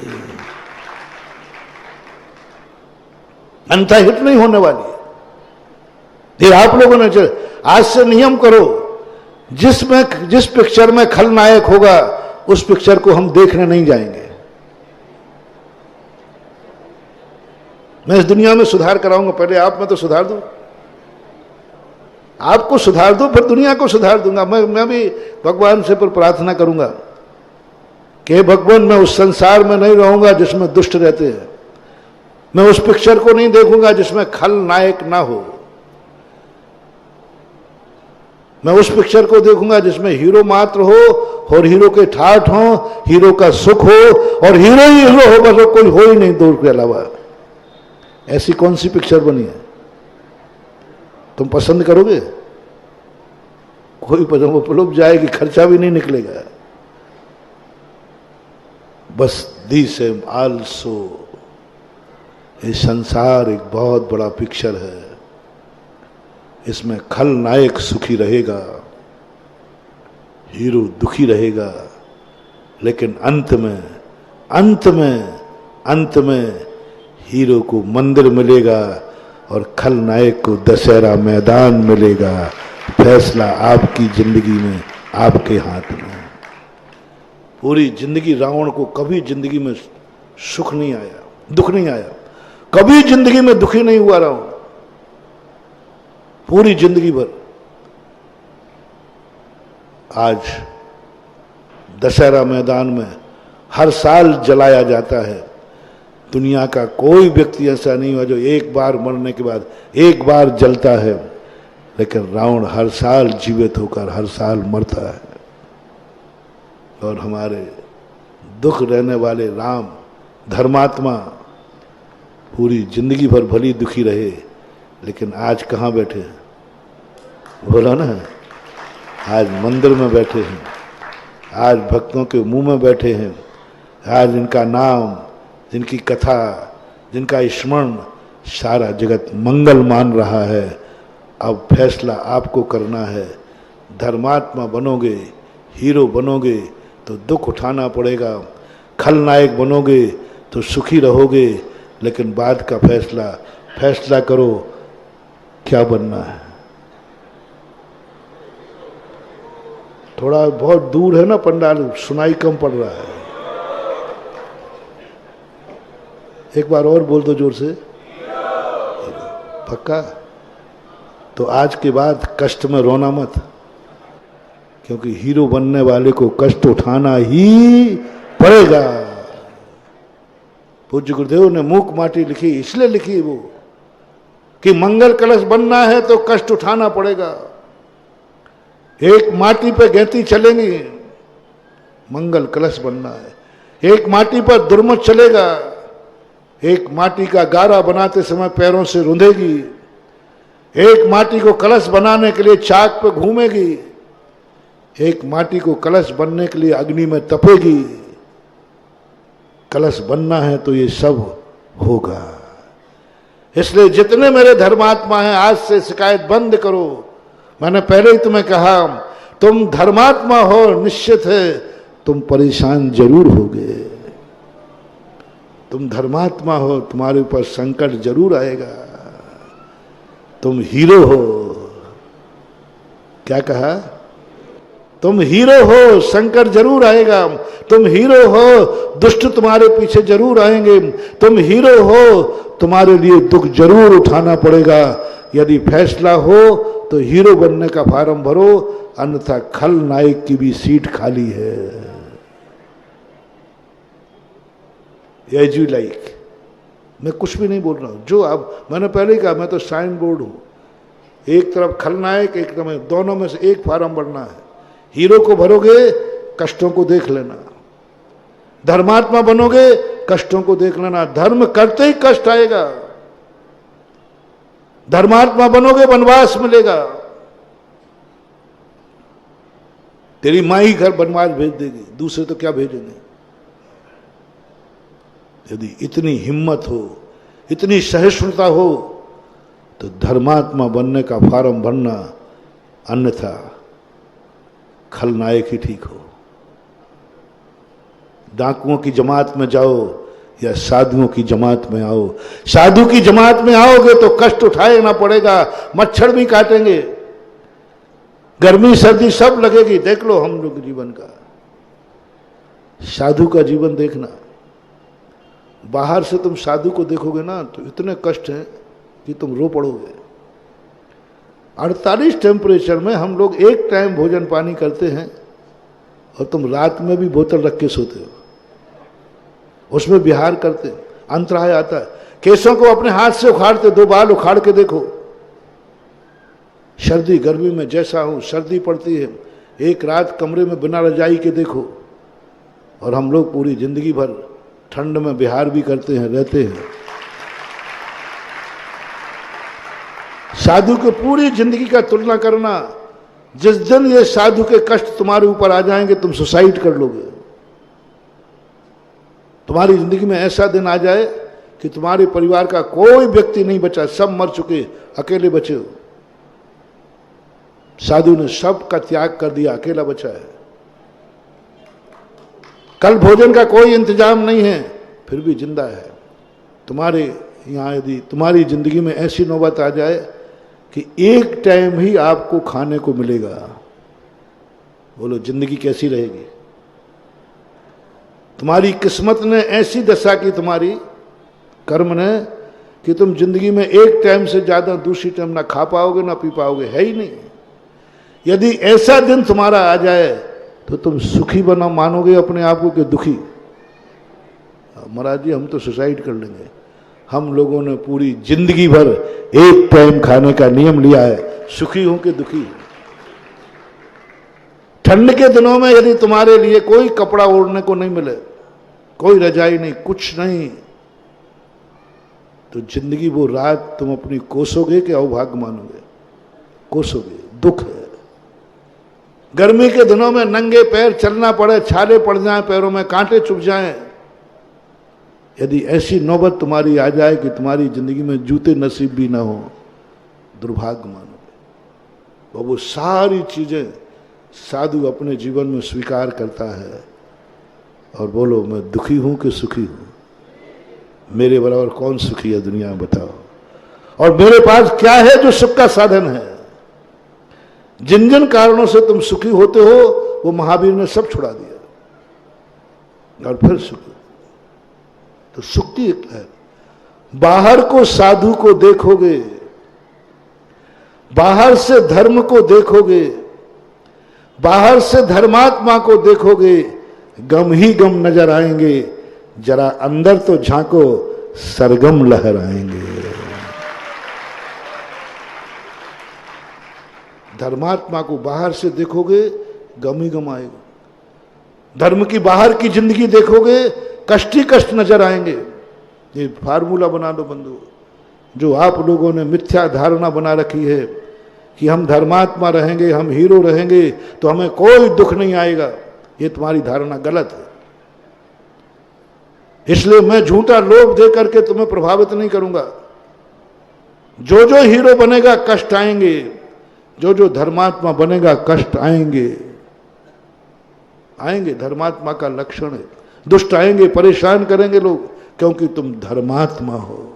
अन्यथा हिट नहीं होने वाली है। ये आप लोगों ने आज से नियम करो, जिस पिक्चर में खलनायक होगा उस पिक्चर को हम देखने नहीं जाएंगे। मैं इस दुनिया में सुधार कराऊंगा, पहले आप में तो सुधार दूं, आपको सुधार दूं, फिर दुनिया को सुधार दूंगा। मैं भी भगवान से पर प्रार्थना करूंगा कि भगवान, मैं उस संसार में नहीं रहूंगा जिसमें दुष्ट रहते हैं, मैं उस पिक्चर को नहीं देखूंगा जिसमें खलनायक ना हो, मैं उस पिक्चर को देखूंगा जिसमें हीरो मात्र हो और हीरो के ठाठ हो, हीरो का सुख हो, और हीरो ही हीरो हो, बस कोई हो ही नहीं दो के अलावा। ऐसी कौन सी पिक्चर बनी है? तुम पसंद करोगे? कोई पसंद, वो पलुप जाएगी, खर्चा भी नहीं निकलेगा। बस दी सेम आल्सो, ये संसार एक बहुत बड़ा पिक्चर है, इसमें खलनायक सुखी रहेगा, हीरो दुखी रहेगा, लेकिन अंत में हीरो को मंदिर मिलेगा और खलनायक को दशहरा मैदान मिलेगा। फैसला आपकी जिंदगी में, आपके हाथ में। पूरी जिंदगी रावण को कभी जिंदगी में सुख नहीं आया, दुख नहीं आया, कभी जिंदगी में दुखी नहीं हुआ रावण, पूरी जिंदगी भर। आज दशहरा मैदान में हर साल जलाया जाता है। दुनिया का कोई व्यक्ति ऐसा नहीं हुआ जो एक बार मरने के बाद एक बार जलता है, लेकिन रावण हर साल जीवित होकर हर साल मरता है। और हमारे दुख रहने वाले राम धर्मात्मा, पूरी जिंदगी भर भली दुखी रहे, लेकिन आज कहाँ बैठे हैं? बोला ना, आज मंदिर में बैठे हैं, आज भक्तों के मुंह में बैठे हैं, आज इनका नाम, जिनकी कथा, जिनका स्मरण सारा जगत मंगल मान रहा है। अब फैसला आपको करना है। धर्मात्मा बनोगे, हीरो बनोगे तो दुख उठाना पड़ेगा, खलनायक बनोगे तो सुखी रहोगे, लेकिन बाद का फैसला करो क्या बनना है। थोड़ा बहुत दूर है ना पंडाल, सुनाई कम पड़ रहा है। एक बार और बोल दो जोर से, पक्का? तो आज के बाद कष्ट में रोना मत, क्योंकि हीरो बनने वाले को कष्ट उठाना ही पड़ेगा। पूज्य गुरुदेव ने मूक माटी लिखी, इसलिए लिखी वो कि मंगल कलश बनना है तो कष्ट उठाना पड़ेगा। एक माटी पे गैती चलेंगी, मंगल कलश बनना है। एक माटी पर दुर्मत चलेगा, एक माटी का गारा बनाते समय पैरों से रूंधेगी, एक माटी को कलश बनाने के लिए चाक पे घूमेगी, एक माटी को कलश बनने के लिए अग्नि में तपेगी। कलश बनना है तो ये सब होगा। इसलिए जितने मेरे धर्मात्मा हैं, आज से शिकायत बंद करो। मैंने पहले ही तुम्हें कहा, तुम धर्मात्मा हो, निश्चित है तुम परेशान जरूर होगे। तुम धर्मात्मा हो, तुम्हारे ऊपर संकट जरूर आएगा। तुम हीरो हो, क्या कहा? तुम हीरो हो, संकट जरूर आएगा। तुम हीरो हो, दुष्ट तुम्हारे पीछे जरूर आएंगे। तुम हीरो हो, तुम्हारे लिए दुख जरूर उठाना पड़ेगा। यदि फैसला हो तो हीरो बनने का फार्म भरो, अन्यथा खलनायक की भी सीट खाली है। As you like. मैं कुछ भी नहीं बोल रहा हूं, जो अब मैंने पहले ही कहा, मैं तो साइन बोर्ड हूं। एक तरफ खलनायक, एक तरफ, दोनों में से एक फार्म भरना है। हीरो को भरोगे, कष्टों को देख लेना। धर्मात्मा बनोगे, कष्टों को देख लेना। धर्म करते ही कष्ट आएगा। धर्मात्मा बनोगे, वनवास मिलेगा। तेरी माँ ही घर वनवास भेज देगी, दूसरे तो क्या भेजेंगे। यदि इतनी हिम्मत हो, इतनी सहिष्णुता हो, तो धर्मात्मा बनने का फार्म भरना, अन्यथा खलनायक ही ठीक हो। डाकुओं की जमात में जाओ या साधुओं की जमात में आओ। साधु की जमात में आओगे तो कष्ट उठाना पड़ेगा, मच्छर भी काटेंगे, गर्मी सर्दी सब लगेगी। देख लो हम लोग जीवन का, साधु का जीवन देखना। बाहर से तुम साधु को देखोगे ना तो इतने कष्ट हैं कि तुम रो पड़ोगे। 48 टेम्परेचर में हम लोग एक टाइम भोजन पानी करते हैं, और तुम रात में भी बोतल रख के सोते हो, उसमें विहार करते, अंतराय आता है। केसों को अपने हाथ से उखाड़ते, 2 बाल उखाड़ के देखो। सर्दी गर्मी में जैसा हूं, सर्दी पड़ती है, एक रात कमरे में बिना रजाई के देखो। और हम लोग पूरी जिंदगी भर ठंड में विहार भी करते हैं, रहते हैं। साधु को पूरी जिंदगी का तुलना करना। जिस दिन ये साधु के कष्ट तुम्हारे ऊपर आ जाएंगे, तुम सुसाइड कर लोगे। तुम्हारी जिंदगी में ऐसा दिन आ जाए कि तुम्हारे परिवार का कोई व्यक्ति नहीं बचा, सब मर चुके, अकेले बचे हो। साधु ने सब का त्याग कर दिया, अकेला बचा है। कल भोजन का कोई इंतजाम नहीं है, फिर भी जिंदा है। तुम्हारे यहाँ यदि तुम्हारी जिंदगी में ऐसी नौबत आ जाए कि एक टाइम ही आपको खाने को मिलेगा, बोलो जिंदगी कैसी रहेगी? तुम्हारी किस्मत ने ऐसी दशा की, तुम्हारी कर्म ने, कि तुम जिंदगी में एक टाइम से ज्यादा दूसरी टाइम ना खा पाओगे ना पी पाओगे, है ही नहीं। यदि ऐसा दिन तुम्हारा आ जाए तो तुम सुखी बना मानोगे अपने आप को कि दुखी? महाराज जी हम तो सुसाइड कर लेंगे। हम लोगों ने पूरी जिंदगी भर एक टाइम खाने का नियम लिया है, सुखी हो कि दुखी। ठंड के दिनों में यदि तुम्हारे लिए कोई कपड़ा ओढ़ने को नहीं मिले, कोई रजाई नहीं, कुछ नहीं, तो जिंदगी वो रात तुम अपनी कोसोगे कि अवभाग्य मानोगे? कोसोगे। दुख है। गर्मी के दिनों में नंगे पैर चलना पड़े, छाले पड़ जाएं पैरों में, कांटे चुभ जाएं, यदि ऐसी नौबत तुम्हारी आ जाए कि तुम्हारी जिंदगी में जूते नसीब भी ना हो, दुर्भाग्य मानोगे। वो सारी चीजें साधु अपने जीवन में स्वीकार करता है और बोलो मैं दुखी हूं कि सुखी हूं? मेरे बराबर कौन सुखी है दुनिया में बताओ? और मेरे पास क्या है जो सुख का साधन है? जिन जिन कारणों से तुम सुखी होते हो वो महावीर ने सब छुड़ा दिया और फिर सुखी। तो सुख की एक है, बाहर को साधु को देखोगे, बाहर से धर्म को देखोगे, बाहर से धर्मात्मा को देखोगे, गम ही गम नजर आएंगे। जरा अंदर तो झांको, सरगम लहर आएंगे। धर्मात्मा को बाहर से देखोगे, गम ही गम आएगा। धर्म की बाहर की जिंदगी देखोगे, कष्ट ही कष्ट नजर आएंगे। ये फार्मूला बना दो बंधु, जो आप लोगों ने मिथ्या धारणा बना रखी है कि हम धर्मात्मा रहेंगे, हम हीरो रहेंगे तो हमें कोई दुख नहीं आएगा, ये तुम्हारी धारणा गलत है। इसलिए मैं झूठा लोभ दे करके तुम्हें प्रभावित नहीं करूंगा। जो जो हीरो बनेगा कष्ट आएंगे, जो जो धर्मात्मा बनेगा कष्ट आएंगे। आएंगे, धर्मात्मा का लक्षण है। दुष्ट आएंगे, परेशान करेंगे लोग, क्योंकि तुम धर्मात्मा हो।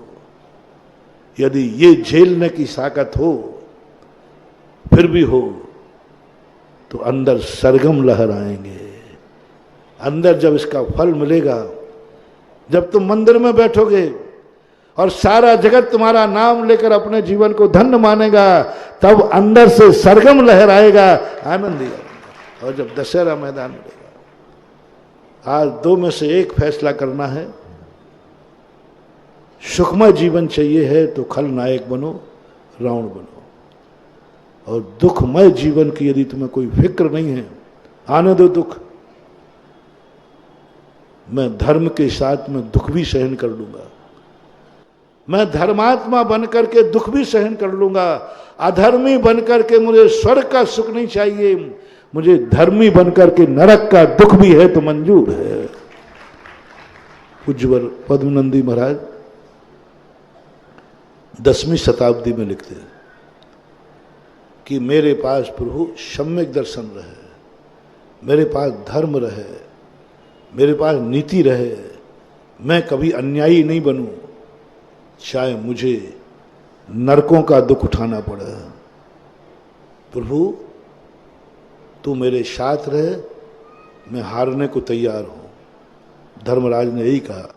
यदि ये झेलने की ताकत हो, फिर भी हो, तो अंदर सरगम लहर आएंगे। अंदर जब इसका फल मिलेगा, जब तुम मंदिर में बैठोगे और सारा जगत तुम्हारा नाम लेकर अपने जीवन को धन्य मानेगा, तब अंदर से सरगम लहर आएगा, आनंद आएगा। और जब दशहरा मैदान मिलेगा, आज दो में से एक फैसला करना है। सुखमय जीवन चाहिए है तो खलनायक बनो, रावण बनो। और दुखमय जीवन की यदि तुम्हें कोई फिक्र नहीं है, आने दो दुख। मैं धर्म के साथ में दुख भी सहन कर लूंगा। मैं धर्मात्मा बनकर के दुख भी सहन कर लूंगा। अधर्मी बनकर के मुझे स्वर्ग का सुख नहीं चाहिए, मुझे धर्मी बनकर के नरक का दुख भी है तो मंजूर है। उज्ज्वल पद्मनंदी महाराज 10वीं शताब्दी में लिखते हैं कि मेरे पास प्रभु सम्यक दर्शन रहे, मेरे पास धर्म रहे, मेरे पास नीति रहे, मैं कभी अन्यायी नहीं बनूं, चाहे मुझे नरकों का दुख उठाना पड़े। प्रभु तू मेरे साथ रहे, मैं हारने को तैयार हूं। धर्मराज ने यही कहा,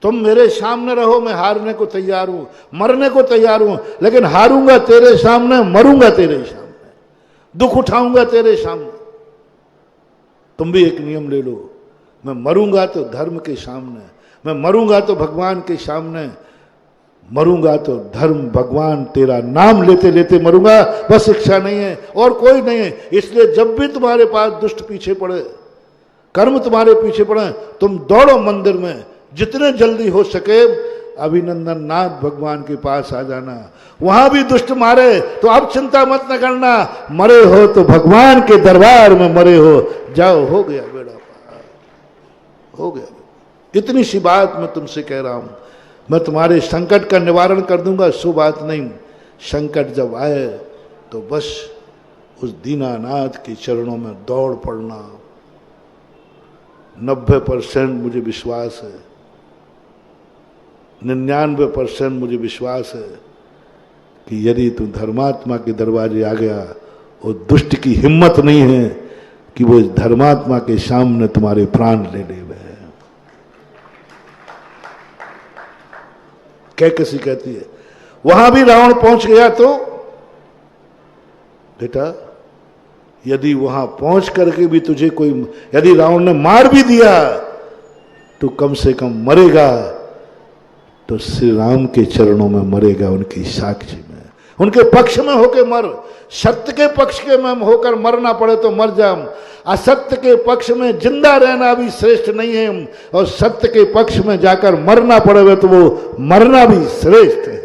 तुम मेरे सामने रहो, मैं हारने को तैयार हूं, मरने को तैयार हूं, लेकिन हारूंगा तेरे सामने, मरूंगा तेरे सामने, दुख उठाऊंगा तेरे सामने। तुम भी एक नियम ले लो, मैं मरूंगा तो धर्म के सामने, मैं मरूंगा तो भगवान के सामने, मरूंगा तो धर्म भगवान तेरा नाम लेते लेते मरूंगा। बस इच्छा नहीं है और कोई नहीं है। इसलिए जब भी तुम्हारे पास दुष्ट पीछे पड़े, कर्म तुम्हारे पीछे पड़े, तुम दौड़ो मंदिर में, जितने जल्दी हो सके अभिनंदन नाथ भगवान के पास आ जाना। वहां भी दुष्ट मारे तो अब चिंता मत न करना, मरे हो तो भगवान के दरबार में मरे हो, जाओ, हो गया बेड़ा पार, हो गया। इतनी सी बात मैं तुमसे कह रहा हूं। मैं तुम्हारे संकट का निवारण कर दूंगा, सो बात नहीं। संकट जब आए तो बस उस दीनानाथ के चरणों में दौड़ पड़ना। 90% मुझे विश्वास है, 99% मुझे विश्वास है कि यदि तू धर्मात्मा के दरवाजे आ गया, वो दुष्ट की हिम्मत नहीं है कि वो इस धर्मात्मा के सामने तुम्हारे प्राण ले ले। क्या किसी कहती है वहां भी रावण पहुंच गया तो बेटा, यदि वहां पहुंच करके भी तुझे कोई, यदि रावण ने मार भी दिया तो कम से कम मरेगा तो श्री राम के चरणों में मरेगा, उनकी साक्षी में। उनके पक्ष में होकर मर। सत्य के पक्ष के में होकर मरना पड़े तो मर जाम। असत्य के पक्ष में जिंदा रहना भी श्रेष्ठ नहीं है, और सत्य के पक्ष में जाकर मरना पड़े तो वो मरना भी श्रेष्ठ है।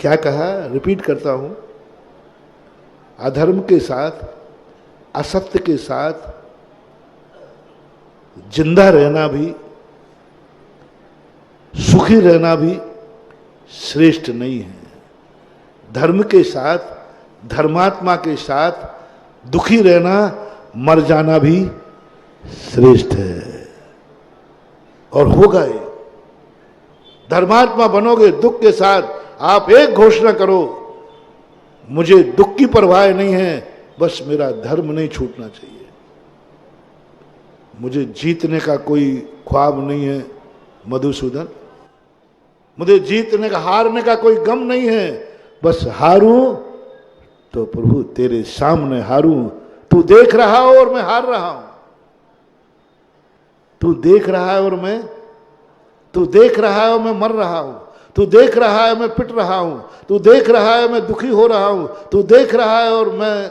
क्या कहा, रिपीट करता हूं, अधर्म के साथ, असत्य के साथ जिंदा रहना भी, सुखी रहना भी श्रेष्ठ नहीं है। धर्म के साथ, धर्मात्मा के साथ दुखी रहना, मर जाना भी श्रेष्ठ है। और होगा ये, धर्मात्मा बनोगे दुख के साथ। आप एक घोषणा करो, मुझे दुख की परवाह नहीं है, बस मेरा धर्म नहीं छूटना चाहिए। मुझे जीतने का कोई ख्वाब नहीं है मधुसूदन, मुझे जीतने का, हारने का कोई गम नहीं है। बस हारूं तो प्रभु तेरे सामने हारूं। तू देख रहा हो और मैं हार रहा हूं। तू देख रहा है और तू देख रहा है और मैं मर रहा हूं। तू देख रहा है मैं पिट रहा हूं। तू देख रहा है मैं दुखी हो रहा हूं। तू देख रहा है और मैं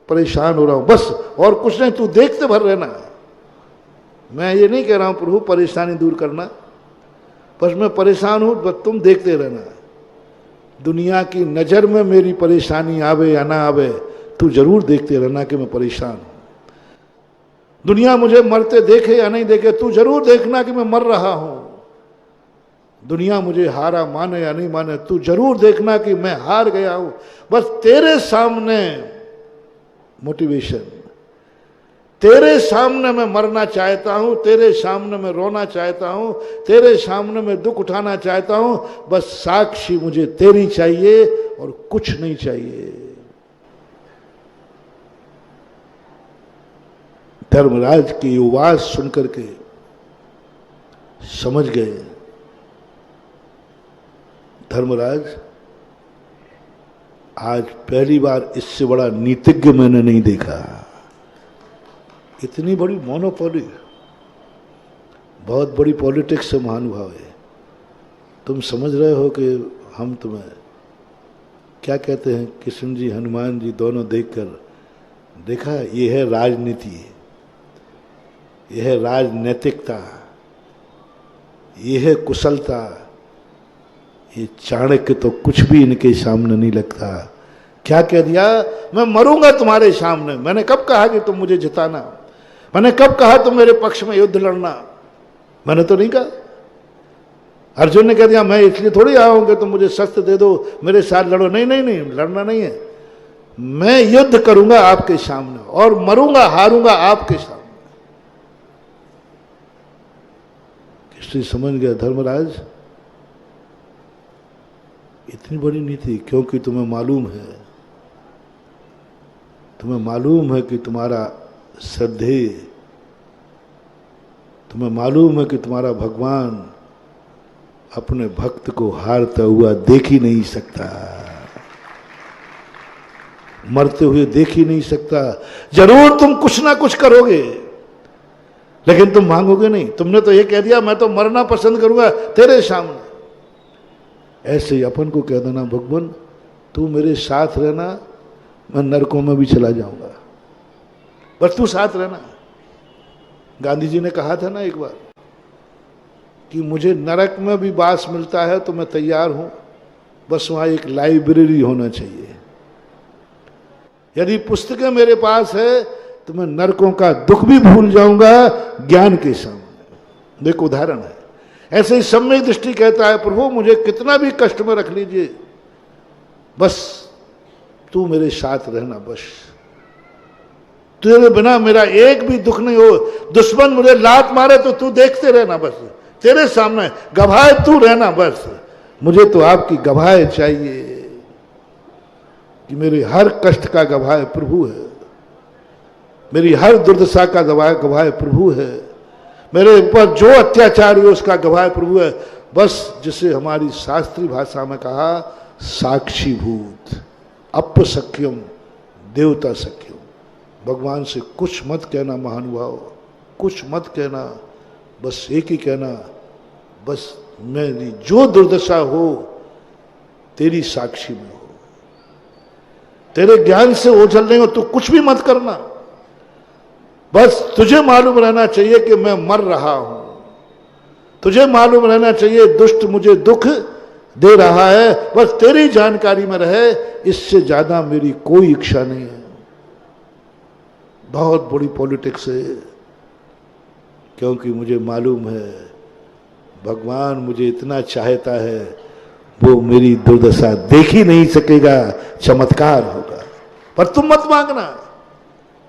परेशान हो रहा हूं। बस और कुछ नहीं, तू देखते भर रहना। मैं ये नहीं कह रहा हूं प्रभु परेशानी दूर करना, बस मैं परेशान हूं, बस तुम देखते रहना। दुनिया की नजर में मेरी परेशानी आवे या ना आवे, तू जरूर देखते रहना कि मैं परेशान हूं। दुनिया मुझे मरते देखे या नहीं देखे, तू जरूर देखना कि मैं मर रहा हूं। दुनिया मुझे हारा माने या नहीं माने, तू जरूर देखना कि मैं हार गया हूं। बस तेरे सामने मोटिवेशन, तेरे सामने मैं मरना चाहता हूं, तेरे सामने मैं रोना चाहता हूं, तेरे सामने मैं दुख उठाना चाहता हूं। बस साक्षी मुझे तेरी चाहिए और कुछ नहीं चाहिए। धर्मराज की आवाज सुनकर के समझ गए, धर्मराज आज पहली बार इससे बड़ा नीतिज्ञ मैंने नहीं देखा। इतनी बड़ी मोनोपोली, बहुत बड़ी पॉलिटिक्स से महानुभाव है। तुम समझ रहे हो कि हम तुम्हें क्या कहते हैं, कृष्ण जी हनुमान जी दोनों देखकर देखा, ये है राजनीति, ये है राजनैतिकता, ये है कुशलता। ये चाणक्य तो कुछ भी इनके सामने नहीं लगता। क्या कह दिया, मैं मरूंगा तुम्हारे सामने। मैंने कब कहा कि तुम मुझे जिताना? मैंने कब कहा तुम मेरे पक्ष में युद्ध लड़ना? मैंने तो नहीं कहा। अर्जुन ने कह दिया मैं इसलिए थोड़ी आया हूं कि तुम मुझे शस्त्र दे दो, मेरे साथ लड़ो। नहीं नहीं नहीं, लड़ना नहीं है। मैं युद्ध करूंगा आपके सामने और मरूंगा, हारूंगा आपके सामने। किसी समझ गया धर्मराज, इतनी बड़ी नीति, क्योंकि तुम्हें मालूम है कि तुम्हारा श्रद्धेय, तुम्हें मालूम है कि तुम्हारा भगवान अपने भक्त को हारता हुआ देख ही नहीं सकता, मरते हुए देख ही नहीं सकता। जरूर तुम कुछ ना कुछ करोगे, लेकिन तुम मांगोगे नहीं। तुमने तो ये कह दिया मैं तो मरना पसंद करूंगा तेरे सामने। ऐसे ही अपन को कह देना, भगवान तू मेरे साथ रहना, मैं नरकों में भी चला जाऊंगा, बस तू साथ रहना। गांधी जी ने कहा था ना एक बार कि मुझे नरक में भी वास मिलता है तो मैं तैयार हूं, बस वहां एक लाइब्रेरी होना चाहिए। यदि पुस्तकें मेरे पास है तो मैं नरकों का दुख भी भूल जाऊंगा ज्ञान के सामने। देखो उदाहरण है। ऐसे ही सम्यक दृष्टि कहता है, प्रभु मुझे कितना भी कष्ट में रख लीजिए, बस तू मेरे साथ रहना। बस तेरे बिना मेरा एक भी दुख नहीं हो। दुश्मन मुझे लात मारे तो तू देखते रहना, बस तेरे सामने गवाह तू रहना। बस मुझे तो आपकी गवाह चाहिए कि मेरे हर कष्ट का गवाह प्रभु है, मेरी हर दुर्दशा का गवाह प्रभु है, मेरे ऊपर जो अत्याचार है उसका गवाह प्रभु है। बस जिसे हमारी शास्त्रीय भाषा में कहा साक्षीभूत, अपसख्यम देवता सख्यम। भगवान से कुछ मत कहना महानुभाव, कुछ मत कहना, बस एक ही कहना, बस मेरी जो दुर्दशा हो तेरी साक्षी में हो, तेरे ज्ञान से ओझल नहीं हो, तू कुछ भी मत करना, बस तुझे मालूम रहना चाहिए कि मैं मर रहा हूं, तुझे मालूम रहना चाहिए दुष्ट मुझे दुख दे रहा है, बस तेरी जानकारी में रहे, इससे ज्यादा मेरी कोई इच्छा नहीं है। बहुत बड़ी पॉलिटिक्स है, क्योंकि मुझे मालूम है भगवान मुझे इतना चाहता है, वो मेरी दुर्दशा देख ही नहीं सकेगा, चमत्कार होगा। पर तुम मत मांगना,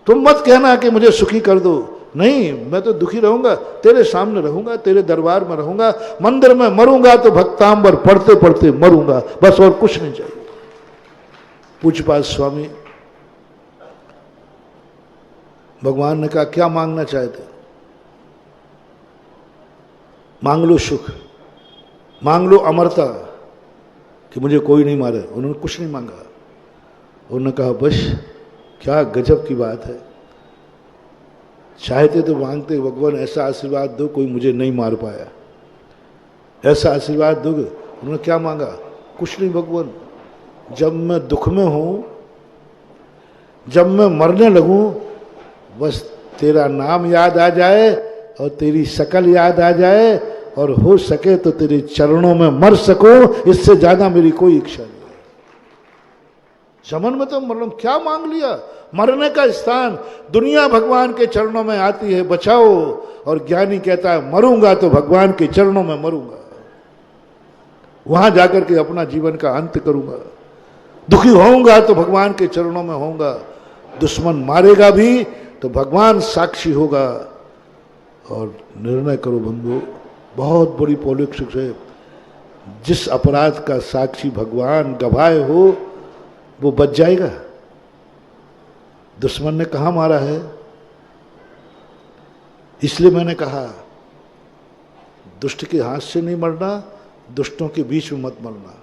तुम मत कहना कि मुझे सुखी कर दो, नहीं, मैं तो दुखी रहूंगा, तेरे सामने रहूंगा, तेरे दरबार में रहूंगा, मंदिर में मरूंगा तो भक्तांबर पढ़ते पढ़ते मरूंगा, बस और कुछ नहीं चाहिए। पूज्यपाद स्वामी भगवान ने कहा क्या मांगना चाहते? मांग लो सुख, मांग लो अमरता, कि मुझे कोई नहीं मारे। उन्होंने कुछ नहीं मांगा, उन्होंने कहा बस क्या गजब की बात है, चाहते तो मांगते भगवान ऐसा आशीर्वाद दो कोई मुझे नहीं मार पाया, ऐसा आशीर्वाद दोगे। उन्होंने क्या मांगा? कुछ नहीं भगवान, जब मैं दुख में हूं, जब मैं मरने लगूं, बस तेरा नाम याद आ जाए और तेरी शकल याद आ जाए, और हो सके तो तेरे चरणों में मर सकूं, इससे ज्यादा मेरी कोई इच्छा नहीं है। जमन में तो मतलब क्या मांग लिया, मरने का स्थान, दुनिया भगवान के चरणों में आती है बचाओ, और ज्ञानी कहता है मरूंगा तो भगवान के चरणों में मरूंगा, वहां जाकर के अपना जीवन का अंत करूंगा, दुखी होऊंगा तो भगवान के चरणों में होऊंगा, दुश्मन मारेगा भी तो भगवान साक्षी होगा। और निर्णय करो बंधु, बहुत बड़ी पॉलिटिक्स है, जिस अपराध का साक्षी भगवान गवाए हो वो बच जाएगा। दुश्मन ने कहां मारा है, इसलिए मैंने कहा दुष्ट के हाथ से नहीं मरना, दुष्टों के बीच में मत मरना,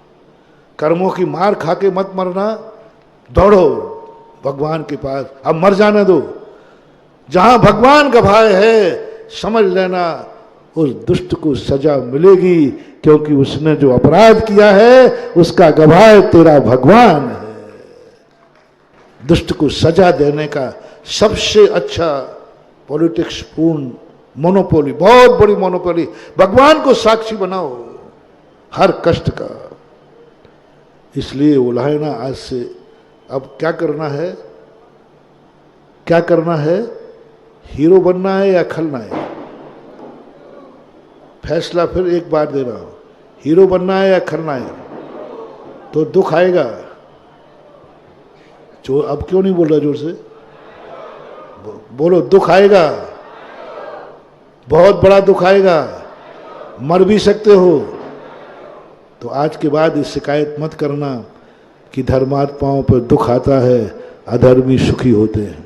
कर्मों की मार खा के मत मरना, दौड़ो भगवान के पास, अब मर जाने दो, जहां भगवान गवाए है समझ लेना उस दुष्ट को सजा मिलेगी, क्योंकि उसने जो अपराध किया है उसका गवाह तेरा भगवान है। दुष्ट को सजा देने का सबसे अच्छा पॉलिटिक्स पूर्ण मोनोपोली, बहुत बड़ी मोनोपोली, भगवान को साक्षी बनाओ हर कष्ट का। इसलिए उलाहना आज से अब क्या करना है, क्या करना है, हीरो बनना है या खलना है, फैसला फिर एक बार दे रहा हूं, हीरो बनना है या खलना है। तो दुख आएगा, जो अब क्यों नहीं बोल रहा जोर से, बोलो दुख आएगा, बहुत बड़ा दुख आएगा, मर भी सकते हो। तो आज के बाद इस शिकायत मत करना कि धर्मात्माओं पर दुख आता है, अधर्मी सुखी होते हैं,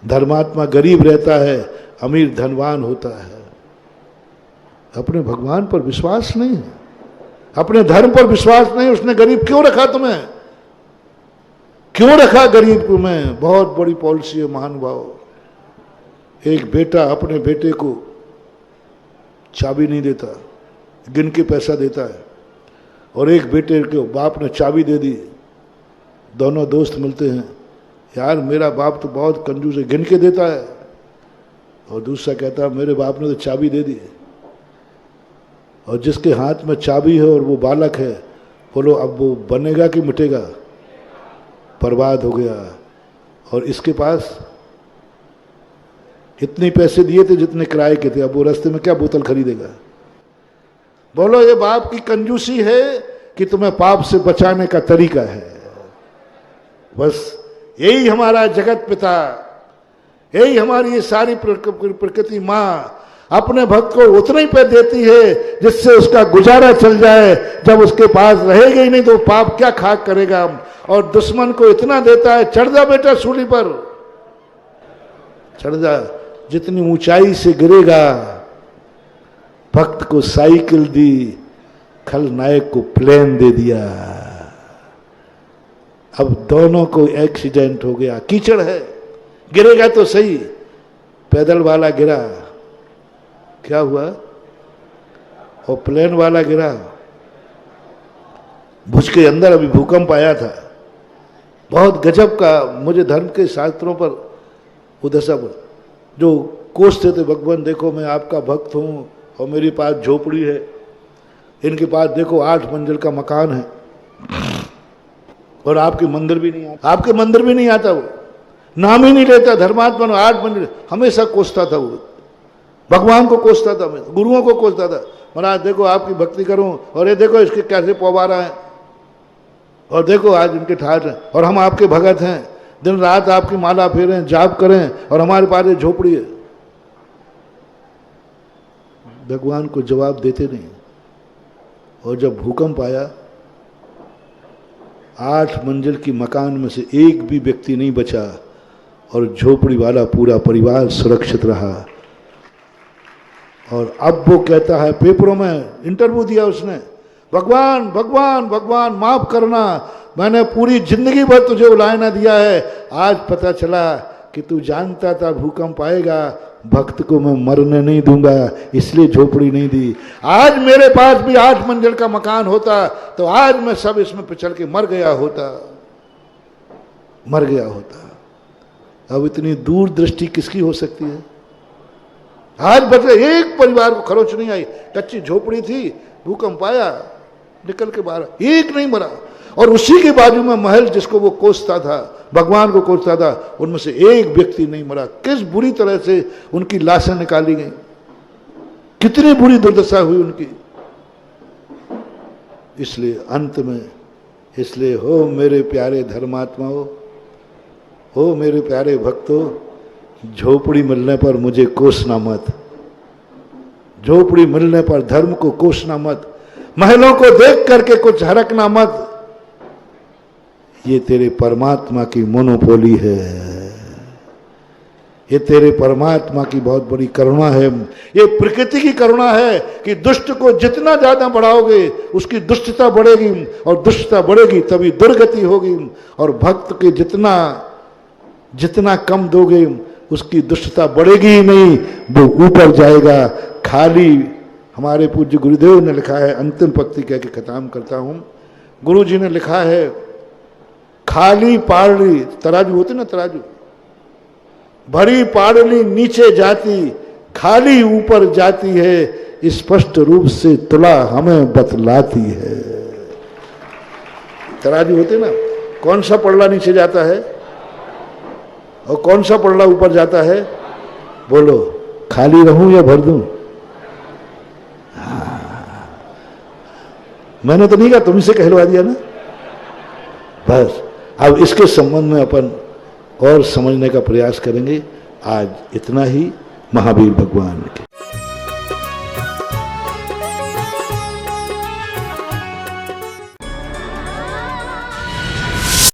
धर्मात्मा गरीब रहता है, अमीर धनवान होता है। अपने भगवान पर विश्वास नहीं है, अपने धर्म पर विश्वास नहीं, उसने गरीब क्यों रखा तुम्हें, क्यों रखा गरीब को? मैं बहुत बड़ी पॉलिसी है महानुभाव। एक बेटा अपने बेटे को चाबी नहीं देता, गिन के पैसा देता है, और एक बेटे को बाप ने चाबी दे दी, दोनों दोस्त मिलते हैं, यार मेरा बाप तो बहुत कंजूस है, गिन के देता है, और दूसरा कहता है मेरे बाप ने तो चाबी दे दी। और जिसके हाथ में चाबी है और वो बालक है, बोलो अब वो बनेगा कि मिटेगा? बर्बाद हो गया। और इसके पास इतने पैसे दिए थे जितने किराए के थे, अब वो रास्ते में क्या बोतल खरीदेगा? बोलो ये बाप की कंजूसी है कि तुम्हें पाप से बचाने का तरीका है। बस यही हमारा जगत पिता, यही हमारी ये सारी प्रकृति माँ अपने भक्त को उतना ही पे देती है जिससे उसका गुजारा चल जाए। जब उसके पास रहेगा ही नहीं तो पाप क्या खाक करेगा। और दुश्मन को इतना देता है, चढ़ जा बेटा सूली पर, चढ़ जा, जितनी ऊंचाई से गिरेगा। भक्त को साइकिल दी, खलनायक को प्लेन दे दिया। अब दोनों को एक्सीडेंट हो गया, कीचड़ है, गिरेगा तो सही। पैदल वाला गिरा, क्या हुआ? और प्लेन वाला गिरा, भुज के अंदर अभी भूकंप आया था, बहुत गजब का। मुझे धर्म के शास्त्रों पर उधर सब जो कोसते थे, भगवान देखो मैं आपका भक्त हूँ और मेरे पास झोपड़ी है, इनके पास देखो 8 मंजिल का मकान है और आपके मंदिर भी नहीं आता, आपके मंदिर भी नहीं आता, वो नाम ही नहीं लेता धर्मात्मा। 8 मंजिल हमेशा कोसता था, वो भगवान को कोसता था, गुरुओं को कोसता था। महाराज देखो आपकी भक्ति करूं और ये देखो इसके कैसे पौवारा है, और देखो आज इनके ठाठ हैं और हम आपके भगत हैं, दिन रात आपकी माला फेरें, जाप करें और हमारे पास ये झोपड़ी है। भगवान को जवाब देते नहीं। और जब भूकंप आया, 8 मंजिल की मकान में से एक भी व्यक्ति नहीं बचा और झोपड़ी वाला पूरा परिवार सुरक्षित रहा। और अब वो कहता है, पेपरों में इंटरव्यू दिया उसने, भगवान भगवान भगवान माफ करना, मैंने पूरी जिंदगी भर तुझे उलाय ना दिया है, आज पता चला कि तू जानता था भूकंप आएगा, भक्त को मैं मरने नहीं दूंगा इसलिए झोपड़ी नहीं दी। आज मेरे पास भी 8 मंजिल का मकान होता तो आज मैं सब इसमें पिछड़ के मर गया होता। अब इतनी दूरदृष्टि किसकी हो सकती है? आज बचे एक परिवार को खरोच नहीं आई, कच्ची झोपड़ी थी, भूकंप आया, निकल के बाहर, एक नहीं मरा। और उसी के बाजू में महल जिसको वो कोसता था, भगवान को कोसता था, उनमें से एक व्यक्ति नहीं मरा। किस बुरी तरह से उनकी लाशें निकाली गई, कितनी बुरी दुर्दशा हुई उनकी। इसलिए अंत में, इसलिए हो मेरे प्यारे धर्मात्माओं, हो मेरे प्यारे भक्तों, झोपड़ी मिलने पर मुझे कोसना मत, झोपड़ी मिलने पर धर्म को कोसना मत, महलों को देख करके कुछ हरकना मत। ये तेरे परमात्मा की मोनोपोली है, ये तेरे परमात्मा की बहुत बड़ी करुणा है, ये प्रकृति की करुणा है कि दुष्ट को जितना ज्यादा बढ़ाओगे उसकी दुष्टता बढ़ेगी, और दुष्टता बढ़ेगी तभी दुर्गति होगी, और भक्त के जितना कम दोगे उसकी दुष्टता बढ़ेगी ही नहीं, वो ऊपर जाएगा। खाली हमारे पूज्य गुरुदेव ने लिखा है, अंतिम पंक्ति कह के खत्म करता हूं, गुरु जी ने लिखा है, खाली पारली, तराजू होती ना तराजू, भरी पारली नीचे जाती, खाली ऊपर जाती है, स्पष्ट रूप से तुला हमें बतलाती है। तराजू होते ना, कौन सा पड़ला नीचे जाता है और कौन सा पड़ला ऊपर जाता है? बोलो, खाली रहूं या भर दूं? मैंने तो नहीं कहा, तुमसे कहलवा दिया ना। बस अब इसके संबंध में अपन और समझने का प्रयास करेंगे। आज इतना ही। महावीर भगवान के